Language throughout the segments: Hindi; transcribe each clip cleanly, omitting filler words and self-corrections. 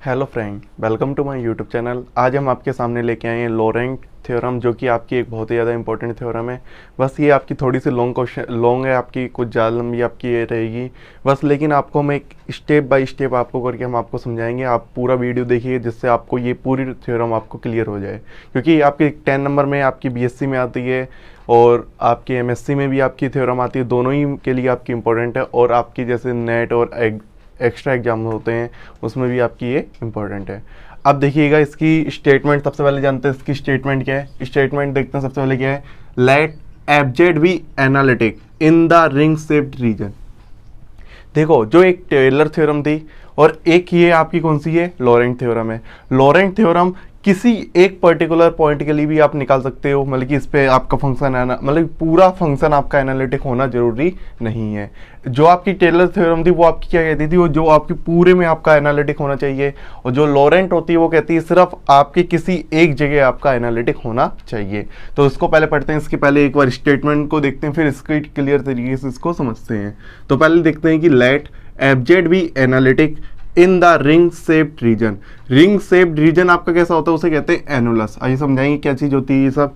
Hello friend, welcome to my YouTube channel. आज हम आपके सामने लेके आए हैं लोरेंट थ्योरम, जो कि आपकी एक बहुत ही ज़्यादा इंपॉर्टेंट थ्योरम है। बस ये आपकी थोड़ी सी लॉन्ग है, आपकी कुछ ज़्यादा लंबी आपकी ये रहेगी बस, लेकिन आपको हम एक स्टेप बाय स्टेप आपको करके हम आपको समझाएंगे। आप पूरा वीडियो देखिए जिससे आपको ये पूरी थ्योरम आपको क्लियर हो जाए, क्योंकि ये आपकी 10 नंबर में आपकी बीएससी में आती है और आपकी एमएससी में भी आपकी थ्योरम आती है। दोनों ही के लिए आपकी इंपॉर्टेंट है, और आपकी जैसे नेट और एक्स्ट्रा एग्जाम होते हैं उसमें भी आपकी ये इंपॉर्टेंट है। अब देखिएगा इसकी स्टेटमेंट, सबसे पहले जानते हैं इसकी स्टेटमेंट क्या है। स्टेटमेंट देखते हैं सबसे पहले क्या है। Let F Z be analytic in the ring shaped region. देखो, जो एक टेलर थ्योरम थी और एक ये आपकी कौन सी है, लोरेंट थ्योरम है। लोरेंट थ्योरम किसी एक पर्टिकुलर पॉइंट के लिए भी आप निकाल सकते हो, मतलब कि इस पे आपका फंक्शन है ना, मतलब पूरा फंक्शन आपका एनालिटिक होना जरूरी नहीं है। जो आपकी टेलर थ्योरम थी वो आपकी क्या कहती थी, वो जो आपकी पूरे में आपका एनालिटिक होना चाहिए, और जो लोरेंट होती है वो कहती है सिर्फ आपके किसी एक जगह आपका एनालिटिक होना चाहिए। तो इसको पहले पढ़ते हैं, इसके पहले एक बार स्टेटमेंट को देखते हैं, फिर इसको क्लियर तरीके से इसको समझते हैं। तो पहले देखते हैं कि let F Z be analytic in the ring shaped region. Ring shaped region आपका कैसा होता है, उसे कहते हैं एनुलस। आइए समझाएंगे क्या चीज होती है ये सब।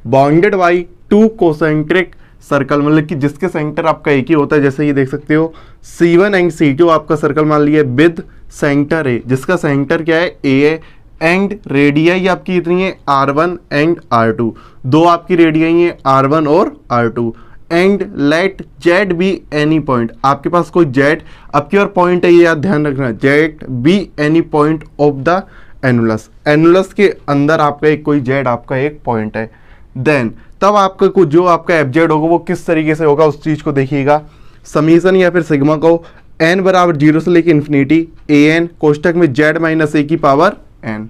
Bounded by two concentric circle, मतलब कि जिसके सेंटर आपका एक ही होता है। जैसे ये देख सकते हो C1 एंड C2 आपका सर्कल मान लिया विद सेंटर ए, जिसका सेंटर क्या है, ए है, एंड रेडियाई आपकी इतनी है R1 एंड R2। दो आपकी रेडियाई है R1 और R2। And let Z be any point, आपके पास कोई जेड अब की और पॉइंट है, ये याद ध्यान रखना, Z be any point of the annulus. Annulus के अंदर आपका एक कोई जेड आपका एक पॉइंट है। देन तब आपका कुछ जो आपका एफ जेड होगा वो किस तरीके से होगा उस चीज को देखिएगा। समीशन या फिर सिग्मा को एन बराबर 0 से लेकर इन्फिनिटी ए एन कोष्टक में जेड माइनस ए की पावर एन,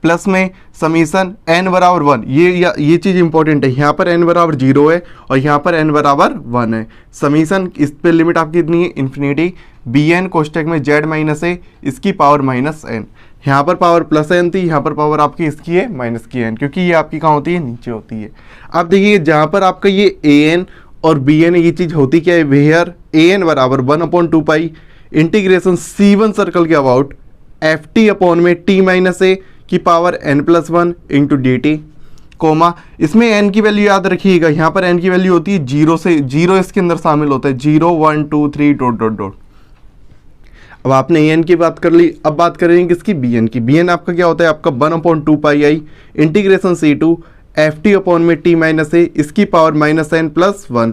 प्लस में समीशन n बराबर 1। ये चीज इंपॉर्टेंट है, यहाँ पर n बराबर 0 है और यहाँ पर n बराबर 1 है। समीशन इस पे लिमिट आपकी इतनी है इन्फिनिटी बी एन कोष्टक में z माइनस ए इसकी पावर माइनस एन। यहाँ पर पावर प्लस एन थी, यहाँ पर पावर आपकी इसकी है माइनस की एन, क्योंकि ये आपकी कहाँ होती है, नीचे होती है। अब देखिए जहाँ पर आपका ये ए एन और बी एन, ये चीज होती क्या है, वेयर ए एन बराबर 1/2 पाई इंटीग्रेशन C1 सर्कल के अबाउट एफ टी अपॉन में टी माइनस ए की power n+1 into D T, comma इसमें n की वैल्यू याद रखिएगा, यहाँ पर n की वैल्यू होती है 0 से, 0 इसके अंदर शामिल होता है, 0 1 2 3 डॉट डॉट डॉट। अब आपने an की बात कर ली, अब बात करेंगे किसकी, bn की। bn आपका क्या होता है, आपका 1/2 pi i integration C2 F T upon में टी माइनस ए इसकी पावर -n+1,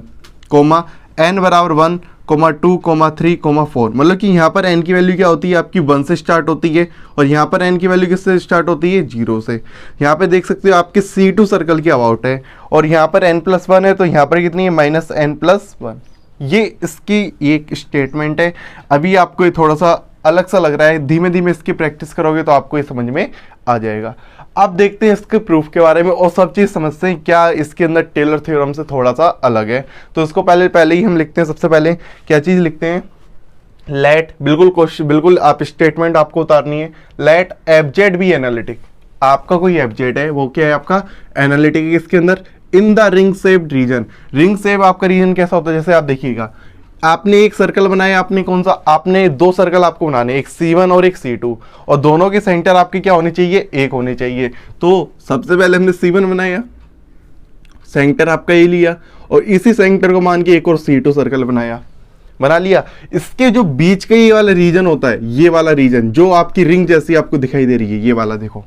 कोमा n बराबर 1, 2, 3, 4। मतलब कि यहाँ पर n की वैल्यू क्या होती है, आपकी 1 से स्टार्ट होती है, और यहाँ पर n की वैल्यू किससे स्टार्ट होती है, 0 से। यहाँ पे देख सकते हो आपके C2 सर्कल की अबाउट है, और यहाँ पर n+1 है, तो यहाँ पर कितनी है, -n+1। ये इसकी एक स्टेटमेंट है। अभी आपको ये थोड़ा सा अलग सा लग रहा है, धीमे धीमे इसकी प्रैक्टिस करोगे तो आपको ये समझ में आ जाएगा। अब देखते हैं इसके प्रूफ के बारे में और सब चीज़ समझते हैं क्या इसके अंदर टेलर थ्योरम से थोड़ा सा अलग है। तो इसको पहले ही हम लिखते हैं। सबसे पहले क्या चीज़ लिखते हैं, लेट, बिल्कुल आप स्टेटमेंट आपको उतारनी है। लेट एफजेड बी एनालिटिक, आपका कोई एफजेड है वो क्या है, आपका एनालिटिक है इसके अंदर in the ring shaped region. Ring shape आपका रीजन कैसा होता है, जैसे आप देखिएगा आपने एक सर्कल बनाया, आपने कौन सा, आपने दो सर्कल आपको बनाने, एक C1 और एक C2, और दोनों के सेंटर आपके क्या होने चाहिए, एक होने चाहिए। तो सबसे पहले हमने C1 बनाया, सेंटर आपका ये लिया, और इसी सेंटर को मान के एक और C2 सर्कल बना लिया। इसके जो बीच का ये वाला रीजन होता है, ये वाला रीजन जो आपकी रिंग जैसी आपको दिखाई दे रही है, ये वाला देखो,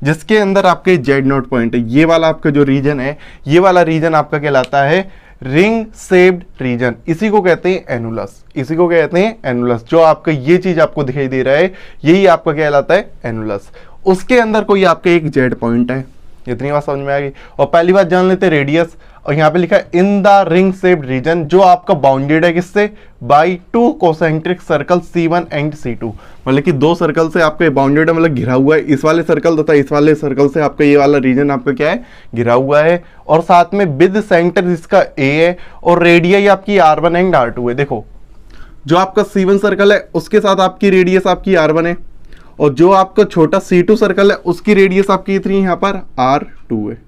जिसके अंदर आपके Z0 पॉइंट है, ये वाला आपका जो रीजन है, ये वाला रीजन आपका कहलाता है रिंग शेप्ड रीजन। इसी को कहते हैं एनुलस, इसी को कहते हैं एनुलस। जो आपका ये चीज आपको दिखाई दे रहा है, यही आपका कहलाता है एनुलस। उसके अंदर कोई आपका एक जेड पॉइंट है। इतनी बात समझ में आ गई। और पहली बात जान लेते हैं रेडियस, और यहाँ पे लिखा है in the ring shaped region, जो आपका बाउंडेड है किससे, by two concentric circle C1 and C2। मतलब कि दो सर्कल से आपका बाउंडेड है, मतलब घिरा हुआ है। इस वाले सर्कल तथा इस वाले सर्कल से आपका ये वाला रीजन आपका क्या है, घिरा हुआ है, और साथ में विद सेंटर जिसका A है, और रेडियस आपकी R1 एंड R2 है। देखो जो आपका C1 सर्कल है उसके साथ आपकी रेडियस आपकी R1 है, और जो आपका छोटा C2 सर्कल है उसकी रेडियस आपकी इतनी यहाँ पर R2 है।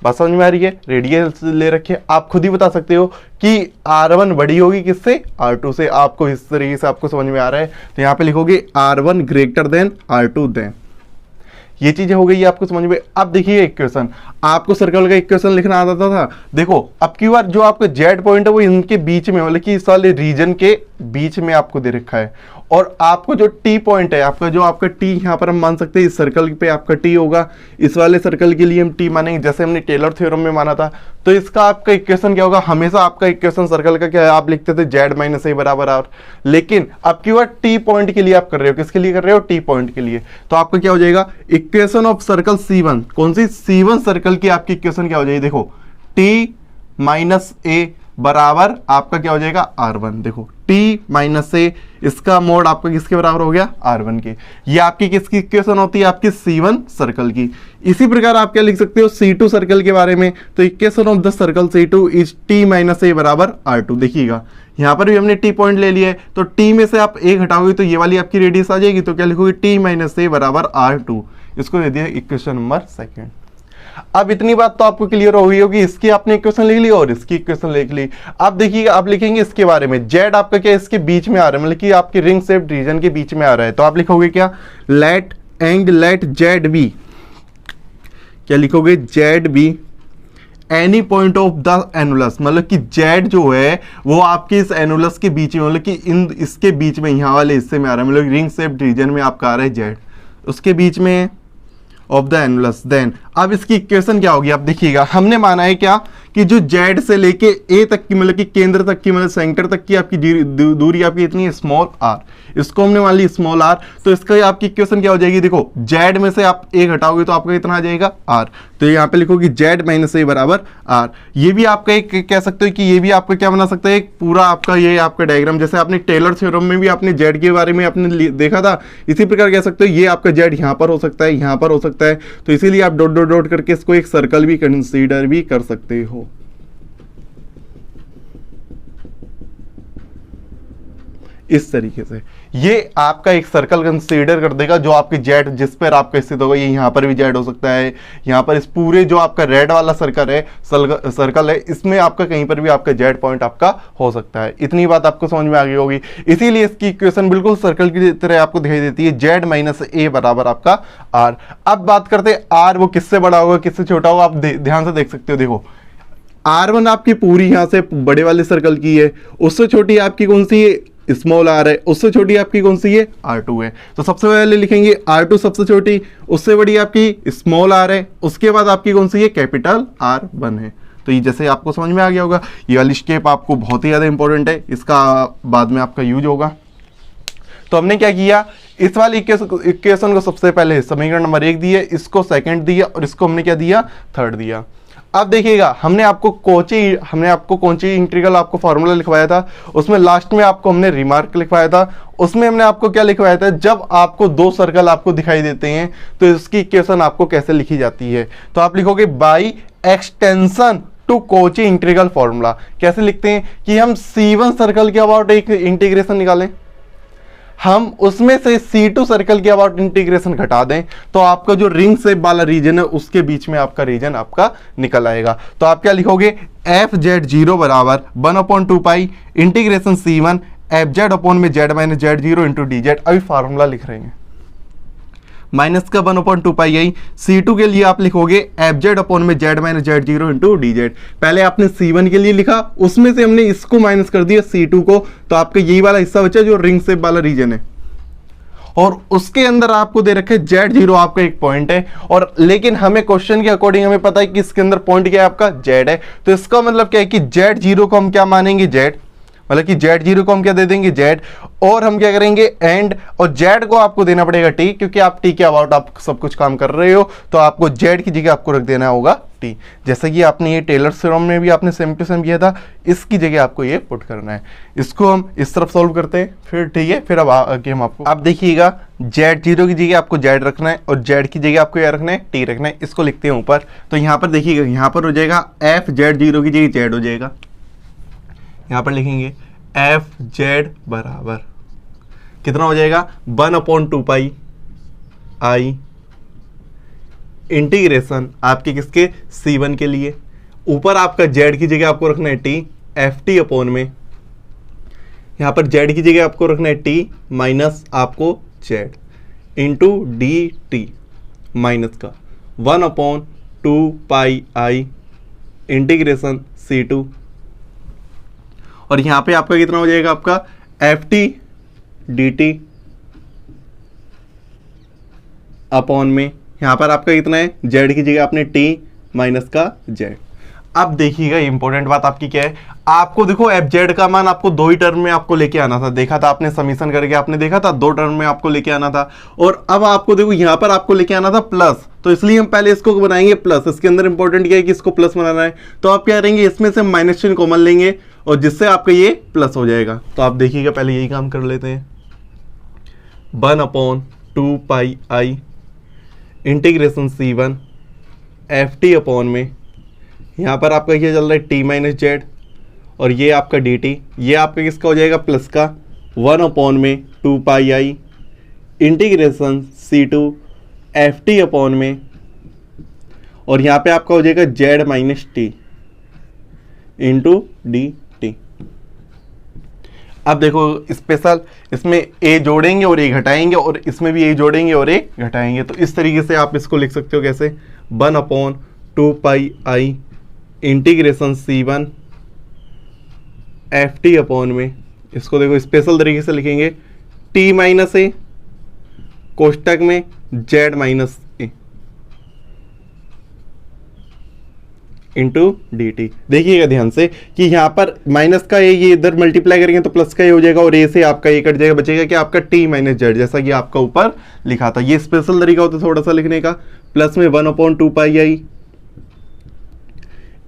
बात समझ में आ रही है? रेडियस ले रखे, आप खुद ही बता सकते हो कि R1 बड़ी होगी किससे? R2 से। आपको इस तरीके से आपको समझ में आ रहा है, तो यहाँ पे लिखोगे R1 greater than R2 then. ये चीजें हो गई आपको समझ में। अब देखिए इक्वेशन, आपको सर्कल का इक्वेशन लिखना आता था। देखो अब की बार जो आपका जेड पॉइंट है वो इनके बीच में, मतलब कि इस वाले रीजन के बीच में आपको दे रखा है, और आपको जो टी पॉइंट है आपका, जो आपका टी यहाँ पर हम मान सकते हैं इस सर्कल पे आपका टी होगा, इस वाले सर्कल के लिए हम टी मानेंगे जैसे हमने टेलर थ्योरम में माना था। तो इसका आपका इक्वेशन क्या होगा? हमेशा आपका इक्वेशन सर्कल का क्या है? आप लिखते थे जेड माइनस ए बराबर आर, लेकिन अब की बार टी पॉइंट के लिए आप कर रहे हो। किसके लिए कर रहे हो? टी पॉइंट के लिए। तो आपका क्या हो जाएगा? इक्वेशन ऑफ सर्कल C1, कौन सी? C1 सर्कल की आपकी इक्वेशन क्या हो जाएगी? देखो टी माइनस ए बराबर आपका क्या हो जाएगा? R1। देखो टी माइनस ए, इसका मोड आपका किसके बराबर हो गया? R1 के। ये आपकी किसकी इक्वेशन होती है? आपकी C1 सर्कल की। इसी प्रकार आप क्या लिख सकते हो C2 सर्कल के बारे में? तो equation of the circle C2 is T minus A बराबर R2। देखिएगा यहाँ पर भी हमने टी पॉइंट ले लिया है, तो टी में से आप ए घटाओगे तो ये वाली आपकी रेडियस आ जाएगी, तो क्या लिखोगे? टी माइनस ए बराबर R2। इसको दे दिया इक्वेशन नंबर 2। अब इतनी बात तो आपको क्लियर हो गई होगी, इसकी आपने इक्वेशन लिख ली और इसकी इक्वेशन लिख ली। अब देखिएगा, आप लिखेंगे इसके बारे में, जेड आपका क्या इसके बीच में आ रहा है, मतलब कि आपके रिंग शेप्ड रीजन के बीच में आ रहा है, तो आप लिखोगे क्या? लेट जेड बी, क्या लिखोगे? Z be any point of the annulus, मतलब कि जेड जो है वो आपके इस एनुलस के बीच में, मतलब कि इन इसके बीच में, यहाँ वाले हिस्से में आ रहा है, मतलब रिंग शेप्ड रीजन में आपका आ रहा है जेड, उसके बीच में ऑफ द एनुलस। देन अब इसकी इक्वेशन क्या होगी? आप देखिएगा, हमने माना है क्या कि जो जेड से लेके ए तक की, मतलब कि केंद्र तक की, मतलब सेंटर तक की आपकी दूरी आपकी इतनी है स्मॉल आर, इसको हमने मान ली स्मॉल आर। तो इसका आपकी इक्वेशन क्या हो जाएगी? देखो जेड में से आप ए घटाओगे तो आपका कितना आ जाएगा? आर। तो यहाँ पे लिखोगे जेड माइनस ए बराबर आर। ये भी आपका एक कह सकते हो कि ये भी आपका क्या बना सकता है? एक पूरा आपका ये आपका डायग्राम, जैसे आपने टेलर थ्योरम में भी आपने जेड के बारे में आपने देखा था, इसी प्रकार कह सकते हो ये आपका जेड यहाँ पर हो सकता है, यहाँ पर हो सकता है। तो इसीलिए आप डॉट डॉट डॉट करके इसको एक सर्कल भी कंसीडर भी कर सकते हो। इस तरीके से ये आपका एक सर्कल कंसीडर कर देगा, जो आपकी जेड जिस पर आपका स्थित होगा, ये यहाँ पर भी जेड हो सकता है, यहाँ पर इस पूरे जो आपका रेड वाला सर्कल है इसमें आपका कहीं पर भी आपका जेड पॉइंट आपका हो सकता है। इतनी बात आपको समझ में आ गई होगी। इसीलिए इसकी इक्वेशन बिल्कुल सर्कल की तरह आपको दिखाई देती है, जेड माइनस ए बराबर आपका आर। अब बात करते हैं आर वो किससे बड़ा होगा किससे छोटा होगा? आप ध्यान से देख सकते हो। देखो R1 आपकी पूरी यहां से बड़े वाले सर्कल की है, उससे छोटी आपकी कौन सी है? स्मॉल आर है। उससे छोटी आपकी कौन सी है? R2 है। तो सबसे पहले लिखेंगे R2 सबसे छोटी, उससे बड़ी आपकी स्मॉल आर है, उसके बाद आपकी कौन सी है? कैपिटल R1 है। तो ये जैसे आपको समझ में आ गया होगा, ये वाली स्टेप आपको बहुत ही ज़्यादा इंपॉर्टेंट है, इसका बाद में आपका यूज होगा। तो हमने क्या किया, इस वाली इक्वेशन को सबसे पहले समीकरण नंबर 1 दिया, इसको सेकंड दिया और इसको हमने क्या दिया? थर्ड दिया। अब देखिएगा, हमने आपको कौची इंटीग्रल आपको फॉर्मूला लिखवाया था, उसमें लास्ट में आपको हमने रिमार्क लिखवाया था। उसमें हमने आपको क्या लिखवाया था? जब आपको दो सर्कल आपको दिखाई देते हैं तो इसकी इक्वेशन आपको कैसे लिखी जाती है? तो आप लिखोगे by extension to Cauchy integral formula. कैसे लिखते हैं कि हम C1 सर्कल के अबाउट एक इंटीग्रेशन निकालें, हम उसमें से C2 सर्कल के अबाउट इंटीग्रेशन घटा दें, तो आपका जो रिंग शेप वाला रीजन है उसके बीच में आपका रीजन आपका निकल आएगा। तो आप क्या लिखोगे? fz0 बराबर 1/2 pi integration C1 fz upon में z minus z0 into dz। अभी फार्मूला लिख रहे हैं, माइनस का 1/2 पाई आई। C2 के लिए आप लिखोगे fz अपॉन में z minus z0 into dz। पहले आपने C1 के लिए लिखा, उसमें से हमने इसको माइनस कर दिया C2 को, तो आपका यही वाला हिस्सा बचा जो रिंग शेप वाला रीजन है, और उसके अंदर आपको दे रखे z0 आपका एक पॉइंट है, और लेकिन हमें क्वेश्चन के अकॉर्डिंग हमें पता है कि इसके अंदर पॉइंट क्या है? आपका z है। तो इसका मतलब क्या है कि z0 को हम क्या मानेंगे? z, मतलब कि z0 को हम क्या दे देंगे? z, और हम क्या करेंगे? एंड, और z को आपको देना पड़ेगा t, क्योंकि आप t के अबाउट आप सब कुछ काम कर रहे हो, तो आपको z की जगह आपको रख देना होगा t। जैसे कि आपने ये टेलर थ्योरम में भी आपने सेम टू सेम किया था, इसकी जगह आपको ये पुट करना है। इसको हम इस तरफ सॉल्व करते हैं फिर, ठीक है? फिर अब आगे हम आपको, अब देखिएगा z0 की जगह आपको z रखना है और z की जगह आपको क्या रखना है? t रखना है। इसको लिखते हैं ऊपर, तो यहाँ पर देखिएगा, यहाँ पर हो जाएगा fz0 की जगह z हो जाएगा, यहाँ पर लिखेंगे fz बराबर कितना हो जाएगा? 1/2 पाई आई इंटीग्रेशन आपके किसके C1 के लिए, ऊपर आपका Z की जगह आपको रखना है T, FT अपॉन में यहाँ पर Z की जगह आपको रखना है T माइनस आपको Z इंटू DT माइनस का 1/2 इंटीग्रेशन C2, और यहाँ पे आपका कितना हो जाएगा आपका FT DT अपॉन में यहाँ पर आपका कितना है Z की जगह आपने T माइनस का Z। अब देखिएगा इंपॉर्टेंट बात आपकी क्या है, आपको देखो FZ का मान आपको दो ही टर्म में आपको लेके आना था, देखा था आपने समीशन करके आपने देखा था दो टर्म में आपको लेके आना था, और अब आपको देखो यहाँ पर आपको लेके आना था प्लस, तो इसलिए हम पहले इसको बनाएंगे प्लस। इसके अंदर इंपॉर्टेंट क्या है कि इसको प्लस बनाना है, तो आप क्या करेंगे इसमें से माइनस चिन्ह कॉमन लेंगे और जिससे आपका ये प्लस हो जाएगा। तो आप देखिएगा पहले यही काम कर लेते हैं, 1/2 इंटीग्रेशन C1 FT अपॉन में यहाँ पर आपका क्या चल रहा है T माइनस Z, और ये आपका DT, ये आपका किसका हो जाएगा प्लस का 1/2 इंटीग्रेशन C2 FT अपॉन में, और यहाँ पे आपका हो जाएगा Z minus T into DT। अब देखो स्पेशल, इसमें A जोड़ेंगे और A घटाएंगे, और इसमें भी A जोड़ेंगे और A घटाएंगे, तो इस तरीके से आप इसको लिख सकते हो कैसे 1/2 इंटीग्रेशन C1 FT अपॉन में, इसको देखो स्पेशल तरीके से लिखेंगे T माइनस A कोष्टक में Z minus A into DT। देखिएगा ध्यान से कि यहाँ पर माइनस का A ये इधर मल्टीप्लाई करेंगे तो प्लस का A हो जाएगा, और A से आपका A कट जाएगा, बचेगा कि आपका T माइनस Z, जैसा कि आपका ऊपर लिखा था। ये स्पेशल तरीका होता है थोड़ा सा लिखने का, प्लस में 1/2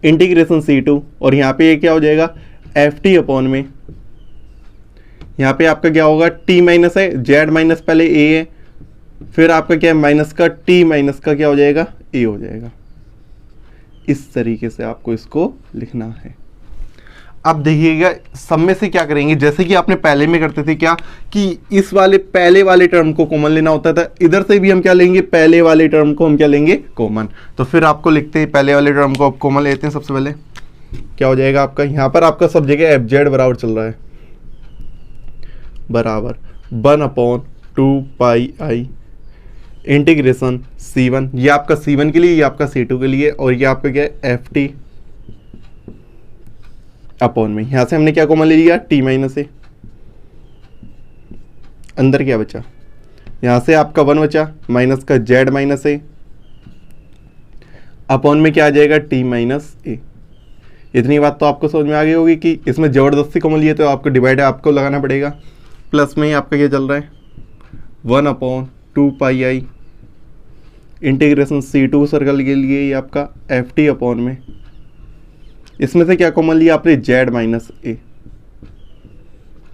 इंटीग्रेशन C2, और यहाँ पे ये क्या हो जाएगा FT अपॉन में, यहाँ पे आपका क्या होगा T माइनस है, Z माइनस पहले A है, फिर आपका क्या है माइनस का T माइनस का क्या हो जाएगा A हो जाएगा। इस तरीके से आपको इसको लिखना है। अब देखिएगा सब में से क्या करेंगे, जैसे कि आपने पहले में करते थे क्या कि इस वाले पहले वाले टर्म को कॉमन लेना होता था, इधर से भी हम क्या लेंगे पहले वाले टर्म को हम क्या लेंगे कॉमन। तो फिर आपको लिखते हैं पहले वाले टर्म को आप कॉमन लेते हैं। सबसे पहले क्या हो जाएगा आपका, यहाँ पर आपका सब जगह FZ बराबर चल रहा है, बराबर 1/2 इंटीग्रेशन C1, ये आपका C1 के लिए, ये आपका C2 के लिए, और ये आपका क्या है FT अपॉन में, यहां से हमने क्या कॉमन ले लिया T माइनस A, अंदर क्या बचा, यहां से आपका 1 बचा माइनस का Z माइनस A अपॉन में क्या आ जाएगा T माइनस A। इतनी बात तो आपको समझ में आ गई होगी कि इसमें जबरदस्ती कॉमन लिए तो आपको डिवाइड आपको लगाना पड़ेगा। प्लस में ही आपका क्या चल रहा है 1/2 इंटीग्रेशन C2 सर्कल के लिए ये आपका FT अपॉन में, इसमें से क्या कॉमन लिया आपने Z माइनस A,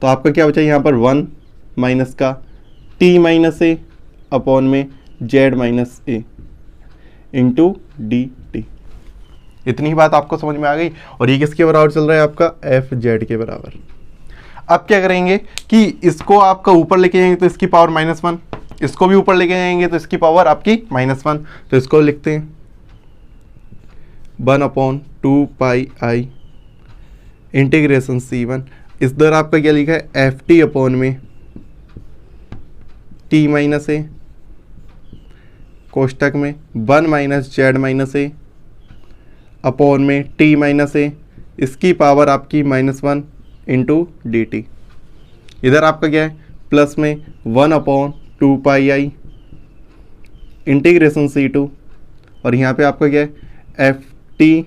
तो आपका क्या बचा यहाँ पर 1 माइनस का T माइनस A अपॉन में Z minus A into DT। इतनी ही बात आपको समझ में आ गई, और ये किसके बराबर चल रहा है आपका FZ के बराबर। अब क्या करेंगे कि इसको आपका ऊपर लेके जाएंगे तो इसकी पावर -1, इसको भी ऊपर लेके जाएंगे तो इसकी पावर आपकी -1, तो इसको लिखते हैं 1/2 इंटीग्रेशन C1, इस दर आपका क्या लिखा है FT अपॉन में T माइनस A कोष्टक में 1 minus Z minus A upon में T माइनस A, इसकी पावर आपकी -1 इंटू DT। इधर आपका क्या है प्लस में 1/2 इंटीग्रेशन C2, और यहाँ पे आपका क्या है FT,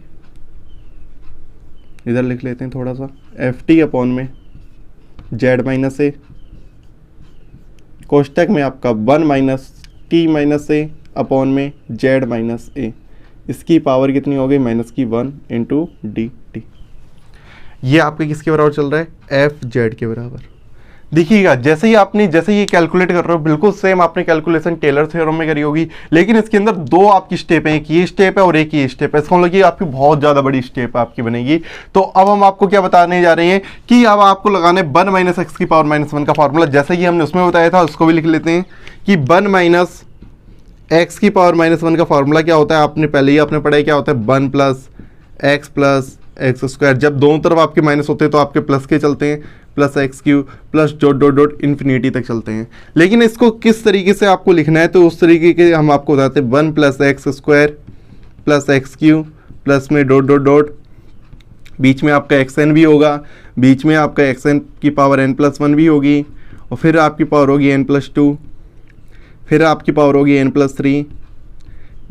इधर लिख लेते हैं थोड़ा सा FT अपॉन में Z माइनस A कोष्टक में आपका 1 minus T minus A upon में Z माइनस A, इसकी पावर कितनी हो गई -1 इंटू DT। ये आपके किसके बराबर चल रहा है FZ के बराबर। देखिएगा जैसे ही ये कैलकुलेट कर रहे हो बिल्कुल सेम आपने कैलकुलेशन टेलर थ्योरम में करी होगी, लेकिन इसके अंदर दो आपकी स्टेप है, एक ये स्टेप है और एक ये स्टेप है। इसका मतलब कि आपकी बहुत ज़्यादा बड़ी स्टेप आपकी बनेगी। तो अब हम आपको क्या बताने जा रहे हैं कि अब आपको लगाना है 1 माइनस एक्स की पावर -1 का फॉर्मूला, जैसे कि हमने उसमें बताया था उसको भी लिख लेते हैं कि 1 माइनस एक्स की पावर -1 का फॉर्मूला क्या होता है, आपने पहले ही आपने पढ़ा है क्या होता है, 1 प्लस एक्स स्क्वायर। जब दोनों तरफ आपके माइनस होते हैं तो आपके प्लस के चलते हैं, plus x Q plus dot dot dot infinity तक चलते हैं। लेकिन इसको किस तरीके से आपको लिखना है तो उस तरीके के हम आपको बताते हैं, 1 plus x square plus x Q plus में डॉट डॉट डॉट, बीच में आपका एक्स एन भी होगा, बीच में आपका एक्स एन की पावर n+1 भी होगी, और फिर आपकी पावर होगी n+2, फिर आपकी पावर होगी n+3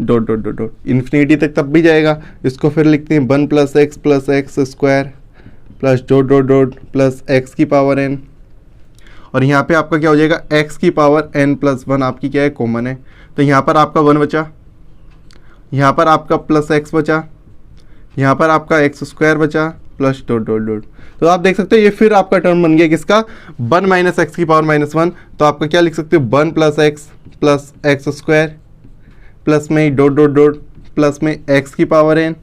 dot dot dot dot infinity तक तब भी जाएगा। इसको फिर लिखते हैं 1 plus x square plus dot dot dot plus x की पावर n, और यहाँ पे आपका क्या हो जाएगा, x की पावर n+1 आपकी क्या है, कॉमन है। तो यहाँ पर आपका 1 बचा, यहाँ पर आपका प्लस एक्स बचा, यहाँ पर आपका एक्स स्क्वायर बचा प्लस डॉट डॉट डॉट। तो आप देख सकते हो ये फिर आपका टर्म बन गया किसका, 1 माइनस एक्स की पावर -1। तो आपका क्या लिख सकते हो, 1 प्लस एक्स स्क्वायर प्लस में डॉट डॉट डॉट प्लस में एक्स की पावर n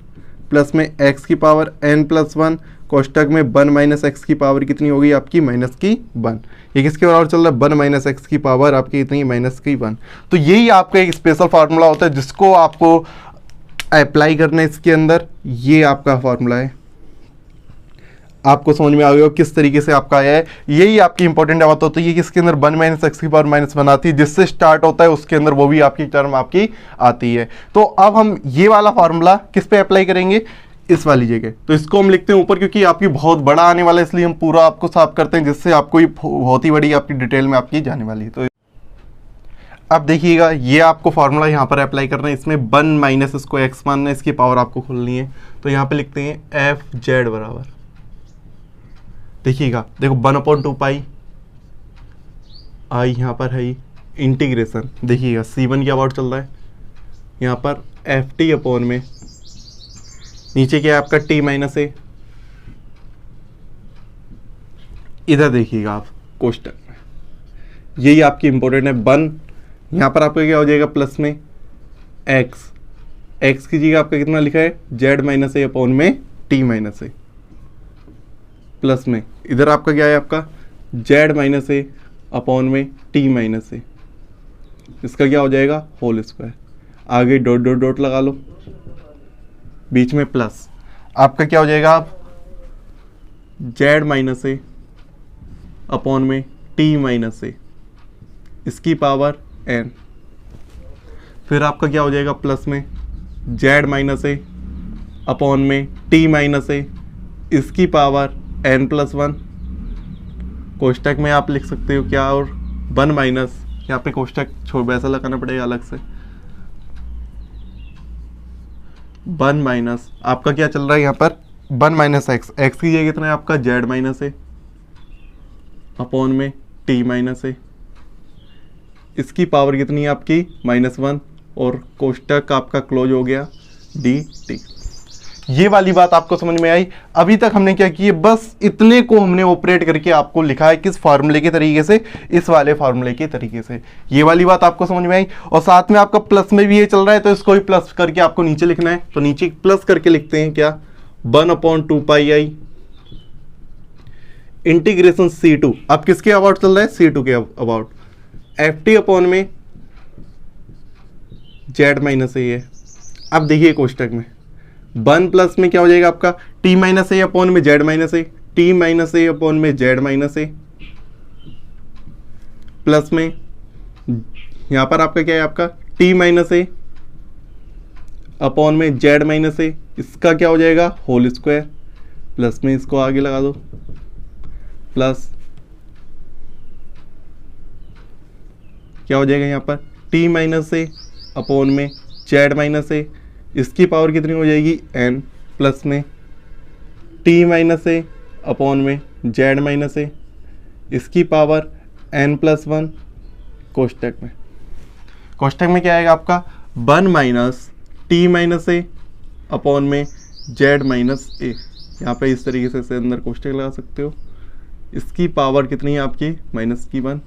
प्लस में एक्स की पावर n+1 कोष्टक में 1 माइनस एक्स की पावर कितनी होगी आपकी, -1। ये किसके बराबर चल रहा है, 1 माइनस एक्स की पावर आपकी कितनी, -1। तो यही आपका एक स्पेशल फार्मूला होता है जिसको आपको अप्लाई करना है इसके अंदर। ये आपका फार्मूला है, आपको समझ में आ गया किस तरीके से आपका आया है। यही आपकी इंपॉर्टेंट बात होती है, ये किसके अंदर 1 माइनस एक्स की पावर -1 आती है, जिससे स्टार्ट होता है उसके अंदर वो भी आपकी टर्म आपकी आती है। तो अब हम ये वाला फार्मूला किस पे अप्लाई करेंगे, इस वाली जगह। तो इसको हम लिखते हैं ऊपर, क्योंकि आपकी बहुत बड़ा आने वाला है, इसलिए हम पूरा आपको साफ करते हैं, जिससे आपको ये बहुत ही बड़ी आपकी डिटेल में आपकी जाने वाली है। तो अब देखिएगा, ये आपको फार्मूला यहाँ पर अप्लाई करना है, इसमें 1 माइनस इसको एक्स मानना है, इसकी पावर आपको खोलनी है। तो यहाँ पे लिखते हैं एफ जेड बराबर, देखिएगा देखो 1/2 पाई आई यहाँ पर है इंटीग्रेशन, देखिएगा C1 की अबाउट चल रहा है, यहाँ पर एफ टी अपॉन में नीचे क्या है आपका t माइनस ए। इधर देखिएगा आप कोष्टक में, यही आपकी इंपॉर्टेंट है 1, यहाँ पर आपका क्या हो जाएगा प्लस में x की जगह आपका कितना लिखा है z माइनस ए अपॉन में t माइनस ए, प्लस में इधर आपका क्या है आपका z माइनस ए अपॉन में t माइनस ए, इसका क्या हो जाएगा होल स्क्वायर, आगे डॉट डॉट डॉट लगा लो, बीच में प्लस, आपका क्या हो जाएगा आप z माइनस ए अपॉन में t माइनस ए, इसकी पावर n, फिर आपका क्या हो जाएगा प्लस में z माइनस ए अपॉन में t माइनस ए, इसकी पावर n+1, कोष्टक में आप लिख सकते हो क्या, और 1 माइनस, यहाँ पे कोष्टक छोड़ वैसा लगाना पड़ेगा अलग से, 1 माइनस आपका क्या चल रहा है यहाँ पर 1 माइनस एक्स की जगह कितना है आपका z माइनस ए अपॉन में t माइनस ए, इसकी पावर कितनी है आपकी -1, और कोष्टक आपका क्लोज हो गया dt। ये वाली बात आपको समझ में आई। अभी तक हमने क्या किया, बस इतने को हमने ऑपरेट करके आपको लिखा है किस फार्मूले के तरीके से, इस वाले फार्मूले के तरीके से। ये वाली बात आपको समझ में आई, और साथ में आपका प्लस में भी ये चल रहा है, तो इसको भी प्लस करके आपको नीचे लिखना है। तो नीचे प्लस करके लिखते हैं क्या, 1/2 पाई आई इंटीग्रेशन C2, अब किसके अबाउट चल रहा है, C2 के अबाउट, एफ टी अपॉन में z माइनस ए है। अब देखिए कोष्टक में 1 प्लस में क्या हो जाएगा आपका t माइनस ए अपॉन में z माइनस ए, t माइनस ए अपॉन में z माइनस ए, प्लस में यहाँ पर आपका क्या है आपका t माइनस ए अपॉन में z माइनस ए, इसका क्या हो जाएगा होल स्क्वायर, प्लस में इसको आगे लगा दो, प्लस क्या हो जाएगा यहाँ पर t माइनस ए अपॉन में z माइनस ए, इसकी पावर कितनी हो जाएगी n, प्लस में t माइनस ए अपॉन में z माइनस ए, इसकी पावर n+1, कोष्टक में क्या आएगा आपका 1 माइनस t माइनस ए अपॉन में z माइनस ए, यहाँ पे इस तरीके से इसे अंदर कोष्टक लगा सकते हो, इसकी पावर कितनी है आपकी -1,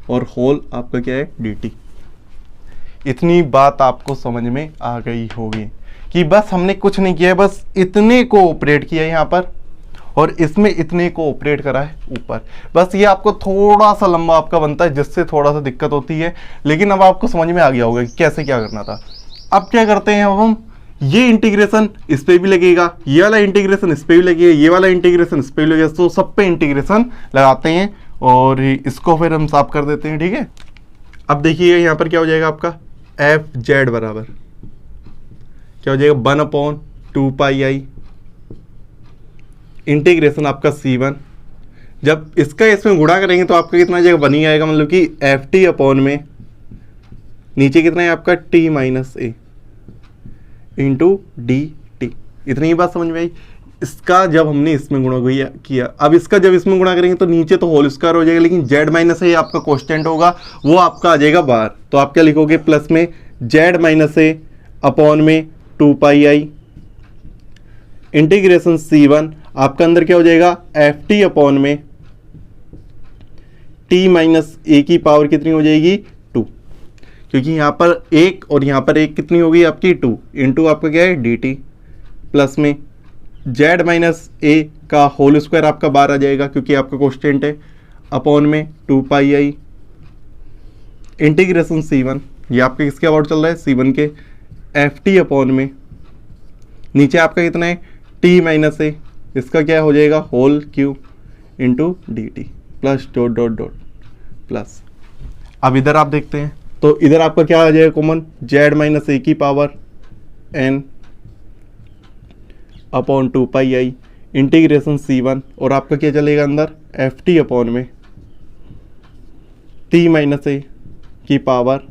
और होल आपका क्या है dt। इतनी बात आपको समझ में आ गई होगी कि बस हमने कुछ नहीं किया है, बस इतने को ऑपरेट किया यहाँ पर, और इसमें इतने को ऑपरेट करा है ऊपर। बस ये आपको थोड़ा सा लंबा आपका बनता है, जिससे थोड़ा सा दिक्कत होती है, लेकिन अब आपको समझ में आ गया होगा कि कैसे क्या करना था। अब क्या करते हैं, अब हम ये इंटीग्रेशन इस पे भी लगेगा, ये वाला इंटीग्रेशन इस पे भी लगेगा, ये वाला इंटीग्रेशन इस पे भी लगेगा, तो सब पे इंटीग्रेशन लगाते हैं और इसको फिर हम साफ कर देते हैं, ठीक है। अब देखिएगा यहाँ पर क्या हो जाएगा आपका एफ जेड बराबर क्या हो जाएगा 1/2 पाई इंटीग्रेशन आपका C1। जब इसका इसमें गुणा करेंगे तो आपका कितना आ जाएगा, बनी आएगा, मतलब कि एफ टी अपॉन में नीचे कितना है आपका t माइनस ए इंटू डी टी। इतनी ही बात समझ में आई। इसका जब हमने इसमें गुणा किया, अब इसका जब इसमें गुणा करेंगे तो नीचे तो होल स्क्वायर हो जाएगा, लेकिन जेड माइनस ए आपका कांस्टेंट होगा, वो आपका आ जाएगा बाहर। तो आप क्या लिखोगे, प्लस में जेड माइनस ए अपॉन में 2 पाई आई इंटीग्रेशन C1 आपका अंदर क्या हो जाएगा एफ टी अपॉन में t माइनस ए की पावर कितनी हो जाएगी 2, क्योंकि यहाँ पर एक और यहाँ पर एक कितनी होगी आपकी 2 इंटू आपका क्या है डी टी, प्लस में जेड माइनस ए का होल स्क्वायर आपका बाहर आ जाएगा क्योंकि आपका कांस्टेंट है, अपॉन में 2 पाई आई इंटीग्रेशन C1, ये आपके किसके अबाउट चल रहा है C1 के, एफ टी अपॉन में नीचे आपका कितना है t माइनस ए, इसका क्या हो जाएगा whole cube into D T plus dot dot dot plus. अब इधर आप देखते हैं तो इधर आपका क्या आ जाएगा कॉमन, जेड माइनस ए की power n upon 2 pi i integration C1 और आपका क्या चलेगा अंदर एफ टी अपॉन में t माइनस ए की पावर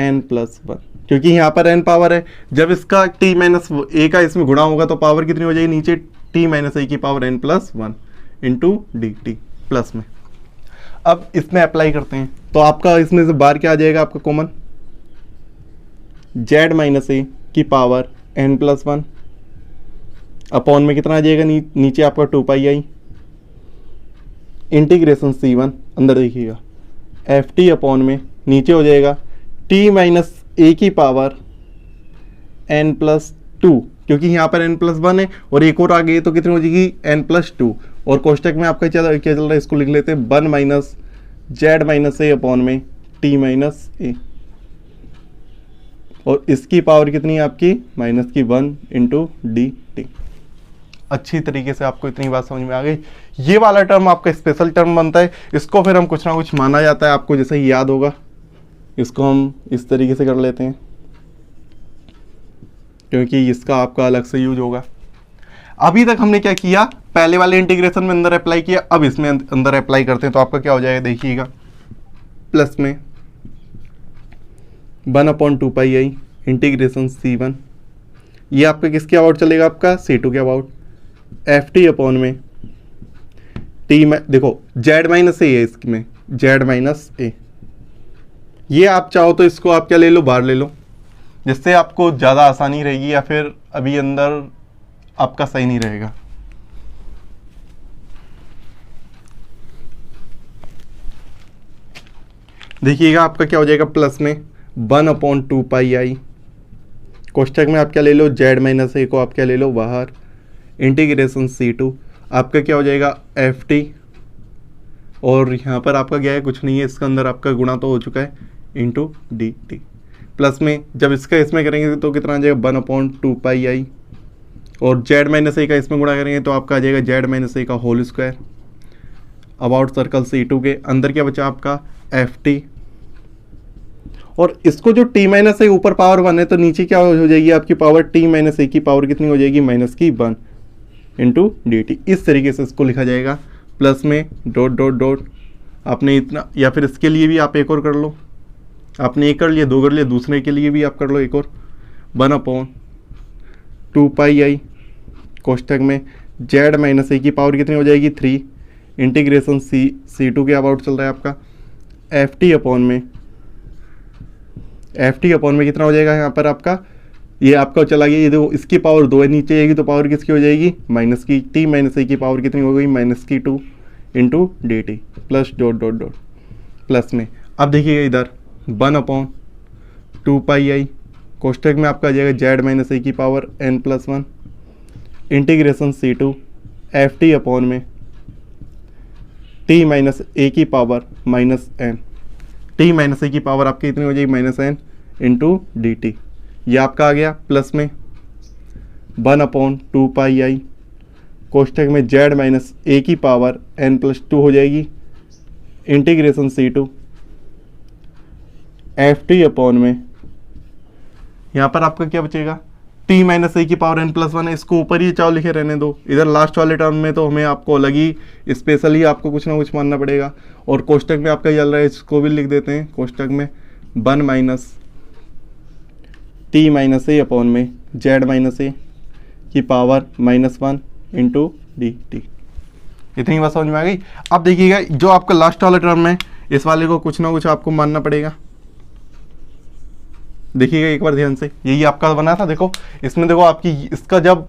n प्लस 1, क्योंकि यहाँ पर n पावर है, जब इसका t माइनस ए का इसमें गुणा होगा तो पावर कितनी हो जाएगी नीचे t माइनस ए की power n plus 1 into D T plus में। अब इसमें अप्लाई करते हैं तो आपका इसमें से बाहर क्या आ जाएगा आपका कॉमन, जेड माइनस ए की पावर n प्लस 1 अपॉन में कितना आ जाएगा नीचे आपका 2 पाई आई इंटीग्रेशन C1 अंदर देखिएगा एफ टी अपॉन में नीचे हो जाएगा t माइनस ए की पावर n प्लस 2, क्योंकि यहाँ पर n प्लस 1 है और एक और आ गई तो कितनी हो जाएगी n प्लस 2, और कोष्टक में आपका क्या चल रहा है इसको लिख लेते हैं 1 माइनस जेड माइनस ए अपॉन में t माइनस ए, और इसकी पावर कितनी है आपकी माइनस की 1 इंटू डी टी। अच्छी तरीके से आपको इतनी बात समझ में आ गई। ये वाला टर्म आपका स्पेशल टर्म बनता है, इसको फिर हम कुछ ना कुछ माना जाता है, आपको जैसे ही याद होगा इसको हम इस तरीके से कर लेते हैं क्योंकि इसका आपका अलग से यूज होगा। अभी तक हमने क्या किया, पहले वाले इंटीग्रेशन में अंदर अप्लाई किया, अब इसमें अंदर अप्लाई करते हैं तो आपका क्या हो जाएगा देखिएगा, प्लस में 1/2 पाई आई इंटीग्रेशन C1, ये आपका किसके अबाउट चलेगा आपका C2 के अबाउट, एफ टी अपॉन में टी में देखो जेड माइनस ए है इसमें जेड माइनस ए, ये आप चाहो तो इसको आप क्या ले लो बाहर ले लो, जिससे आपको ज़्यादा आसानी रहेगी, या फिर अभी अंदर आपका सही नहीं रहेगा। देखिएगा आपका क्या हो जाएगा प्लस में 1/2 पाई आई, कोष्टक में आप क्या ले लो जेड माइनस ए को आप क्या ले लो बाहर इंटीग्रेशन C2 आपका क्या हो जाएगा एफ टी, और यहाँ पर आपका क्या है कुछ नहीं है, इसका अंदर आपका गुणा तो हो चुका है इंटू डी टी, प्लस में जब इसका इसमें करेंगे तो कितना आ जाएगा 1/2 पाई आई, और जेड माइनस ए का इसमें गुणा करेंगे तो आपका आ जाएगा जेड माइनस ए का whole square about circle C2 के अंदर क्या बचा आपका एफ टी, और इसको जो t माइनस ए ऊपर पावर 1 है तो नीचे क्या हो जाएगी आपकी पावर t माइनस ए की पावर कितनी हो जाएगी माइनस की 1 इंटू डी टी। इस तरीके से इसको लिखा जाएगा, प्लस में डॉट डॉट डॉट आपने इतना, या फिर इसके लिए भी आप एक और कर लो, आपने एक कर लिया 2 कर लिया, दूसरे के लिए भी आप कर लो एक और 1/2 पाई आई कोष्टक में जेड माइनस ए की पावर कितनी हो जाएगी 3 इंटीग्रेशन C2 के अबाउट चल रहा है आपका एफ टी अपॉन में कितना हो जाएगा यहाँ पर आपका, ये आपका चला गया, ये देखो इसकी पावर 2 है नीचे आएगी तो पावर किसकी हो जाएगी माइनस की, t माइनस ए की पावर कितनी हो गई माइनस की 2 into D T plus dot dot dot plus में। अब देखिएगा इधर 1/2 पाई आई कोष्टक में आपका आ जाएगा जेड माइनस ए की power n plus 1 integration C2 F T upon में टी माइनस ए की power minus N, T minus A की पावर आपकी इतनी हो जाएगी minus N into D T. ये आपका आ गया प्लस में 1/2 पाई आई कोष्ठक में जेड माइनस ए की पावर एन प्लस 2 हो जाएगी integration C two F T upon में, यहाँ पर आपका क्या बचेगा टी माइनस ए की पावर एन प्लस 1 है, इसको ऊपर ही चाहो लिखे रहने दो। इधर लास्ट वाले टर्म में तो हमें आपको अलग ही स्पेशली आपको कुछ ना कुछ मानना पड़ेगा, और कोष्ठक में आपका चल रहा है, इसको भी लिख देते हैं कोष्ठक में 1 माइनस टी माइनस ए अपॉन में जेड माइनस ए की पावर -1 इंटू डी टी। इतनी बात समझ में आ गई। अब देखिएगा जो आपका लास्ट वाला टर्म है इस वाले को कुछ ना कुछ आपको मानना पड़ेगा। देखिएगा एक बार ध्यान से, यही आपका बना था, देखो इसमें देखो आपकी इसका जब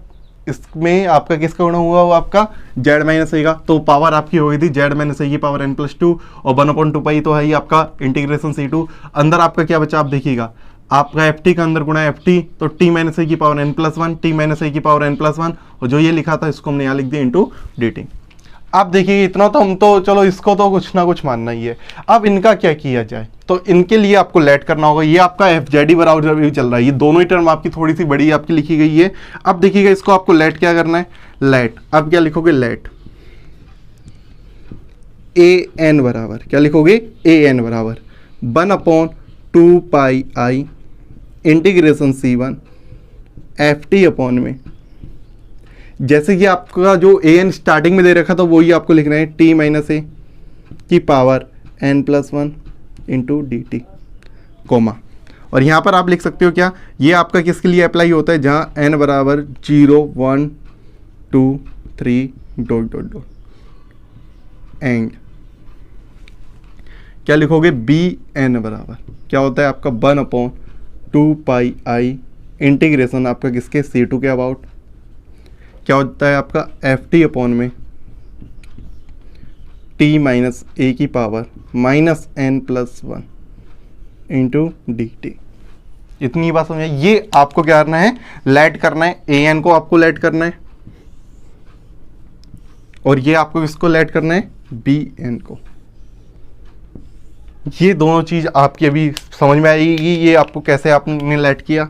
इसमें आपका किसका गुणा हुआ वो आपका जेड माइनस ए का, तो पावर आपकी हो गई थी जेड माइनस ए की पावर एन प्लस 2 और 1/2 पाई तो है ही आपका इंटीग्रेशन सी टू। अंदर आपका क्या बचा आप देखिएगा, आपका एफ टी का अंदर गुणा एफ टी तो टी माइनस ए की power N plus 1 T minus A की पावर एन प्लस 1 और जो ये लिखा था इसको हमने यहाँ लिख दिया इंटू डी टी। अब देखिए इतना तो हम तो चलो इसको तो कुछ ना कुछ मानना ही है। अब इनका क्या किया जाए, तो इनके लिए आपको लेट करना होगा। ये आपका एफ जेड ई बराबर भी चल रहा है, ये दोनों ही टर्म आपकी थोड़ी सी बड़ी आपकी लिखी गई है। अब देखिएगा इसको आपको लेट क्या करना है, लेट अब क्या लिखोगे लेट ए एन बराबर क्या लिखोगे ए एन बराबर 1/2 pi i integration C1 F T upon में, जैसे कि आपका जो ए एन स्टार्टिंग में दे रखा था वही आपको लिखना है टी माइनस ए की power N plus 1 into D T comma. और यहाँ पर आप लिख सकते हो क्या, ये आपका किसके लिए अप्लाई होता है, जहाँ एन बराबर 0 1 2 3 डॉट डॉट डॉट एंड क्या लिखोगे बी एन बराबर क्या होता है आपका 1/2 पाई आई इंटीग्रेशन आपका किसके C2 के अबाउट क्या होता है आपका एफ टी अपॉन में टी माइनस ए की power minus N plus 1 into D T. इतनी बात समझे। ये आपको क्या करना है, लेट करना है, ए एन को आपको लेट करना है और ये आपको किसको लेट करना है, बी एन को। ये दोनों चीज आपकी अभी समझ में आएगी, ये आपको कैसे आपने लेट किया।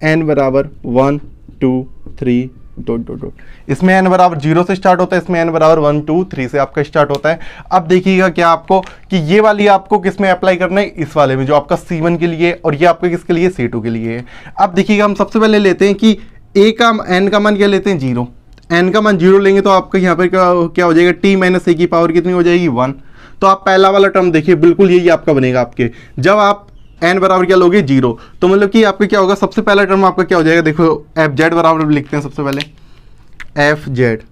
एन बराबर 1 2 3 डॉट डॉट डॉट, इसमें एन बराबर 0 से स्टार्ट होता है, इसमें एन बराबर 1 2 3 से आपका स्टार्ट होता है। अब देखिएगा क्या आपको कि ये वाली आपको किस में अप्लाई करना है, इस वाले में जो आपका C1 के लिए और ये आपके किसके लिए C2 के लिए है। अब देखिएगा हम सबसे पहले लेते हैं कि ए का एन का मान क्या लेते हैं 0, एन का मान 0 लेंगे तो आपका यहाँ पर क्या हो जाएगा टी माइनस ए की पावर कितनी हो जाएगी 1। तो आप पहला वाला टर्म देखिए बिल्कुल यही आपका बनेगा आपके, जब आप एन बराबर क्या लोगे 0 तो मतलब कि आपका क्या होगा, सबसे पहला टर्म आपका क्या हो जाएगा, देखो एफ जेड बराबर लिखते हैं सबसे पहले एफ जेड,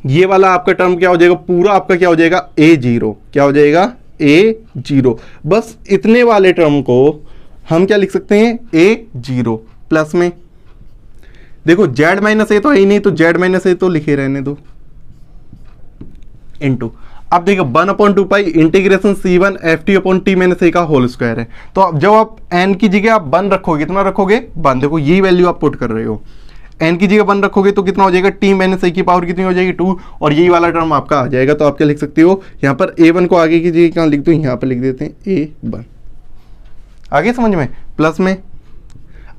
ये वाला आपका टर्म क्या हो जाएगा पूरा आपका क्या हो जाएगा A0, क्या हो जाएगा A0। बस इतने वाले टर्म को हम क्या लिख सकते हैं A0 प्लस में देखो जेड माइनस ए तो है ही नहीं तो जेड माइनस ए तो लिखे रहने दो इंटू, अब देखो 1/2 pi integration C1 F T upon T minus A का होल स्क्वायर है। तो अब जब आप n की जगह आप 1 रखोगे, कितना रखोगे 1, देखो यही वैल्यू आप पुट कर रहे हो, n की जगह 1 रखोगे तो कितना हो जाएगा टी माइनस ए की पावर कितनी हो जाएगी 2 और यही वाला टर्म आपका आ जाएगा। तो आप क्या लिख सकते हो, यहाँ पर A1 को आगे की जगह कहाँ लिख दो, यहाँ पर लिख देते हैं A1। आगे समझ में, प्लस में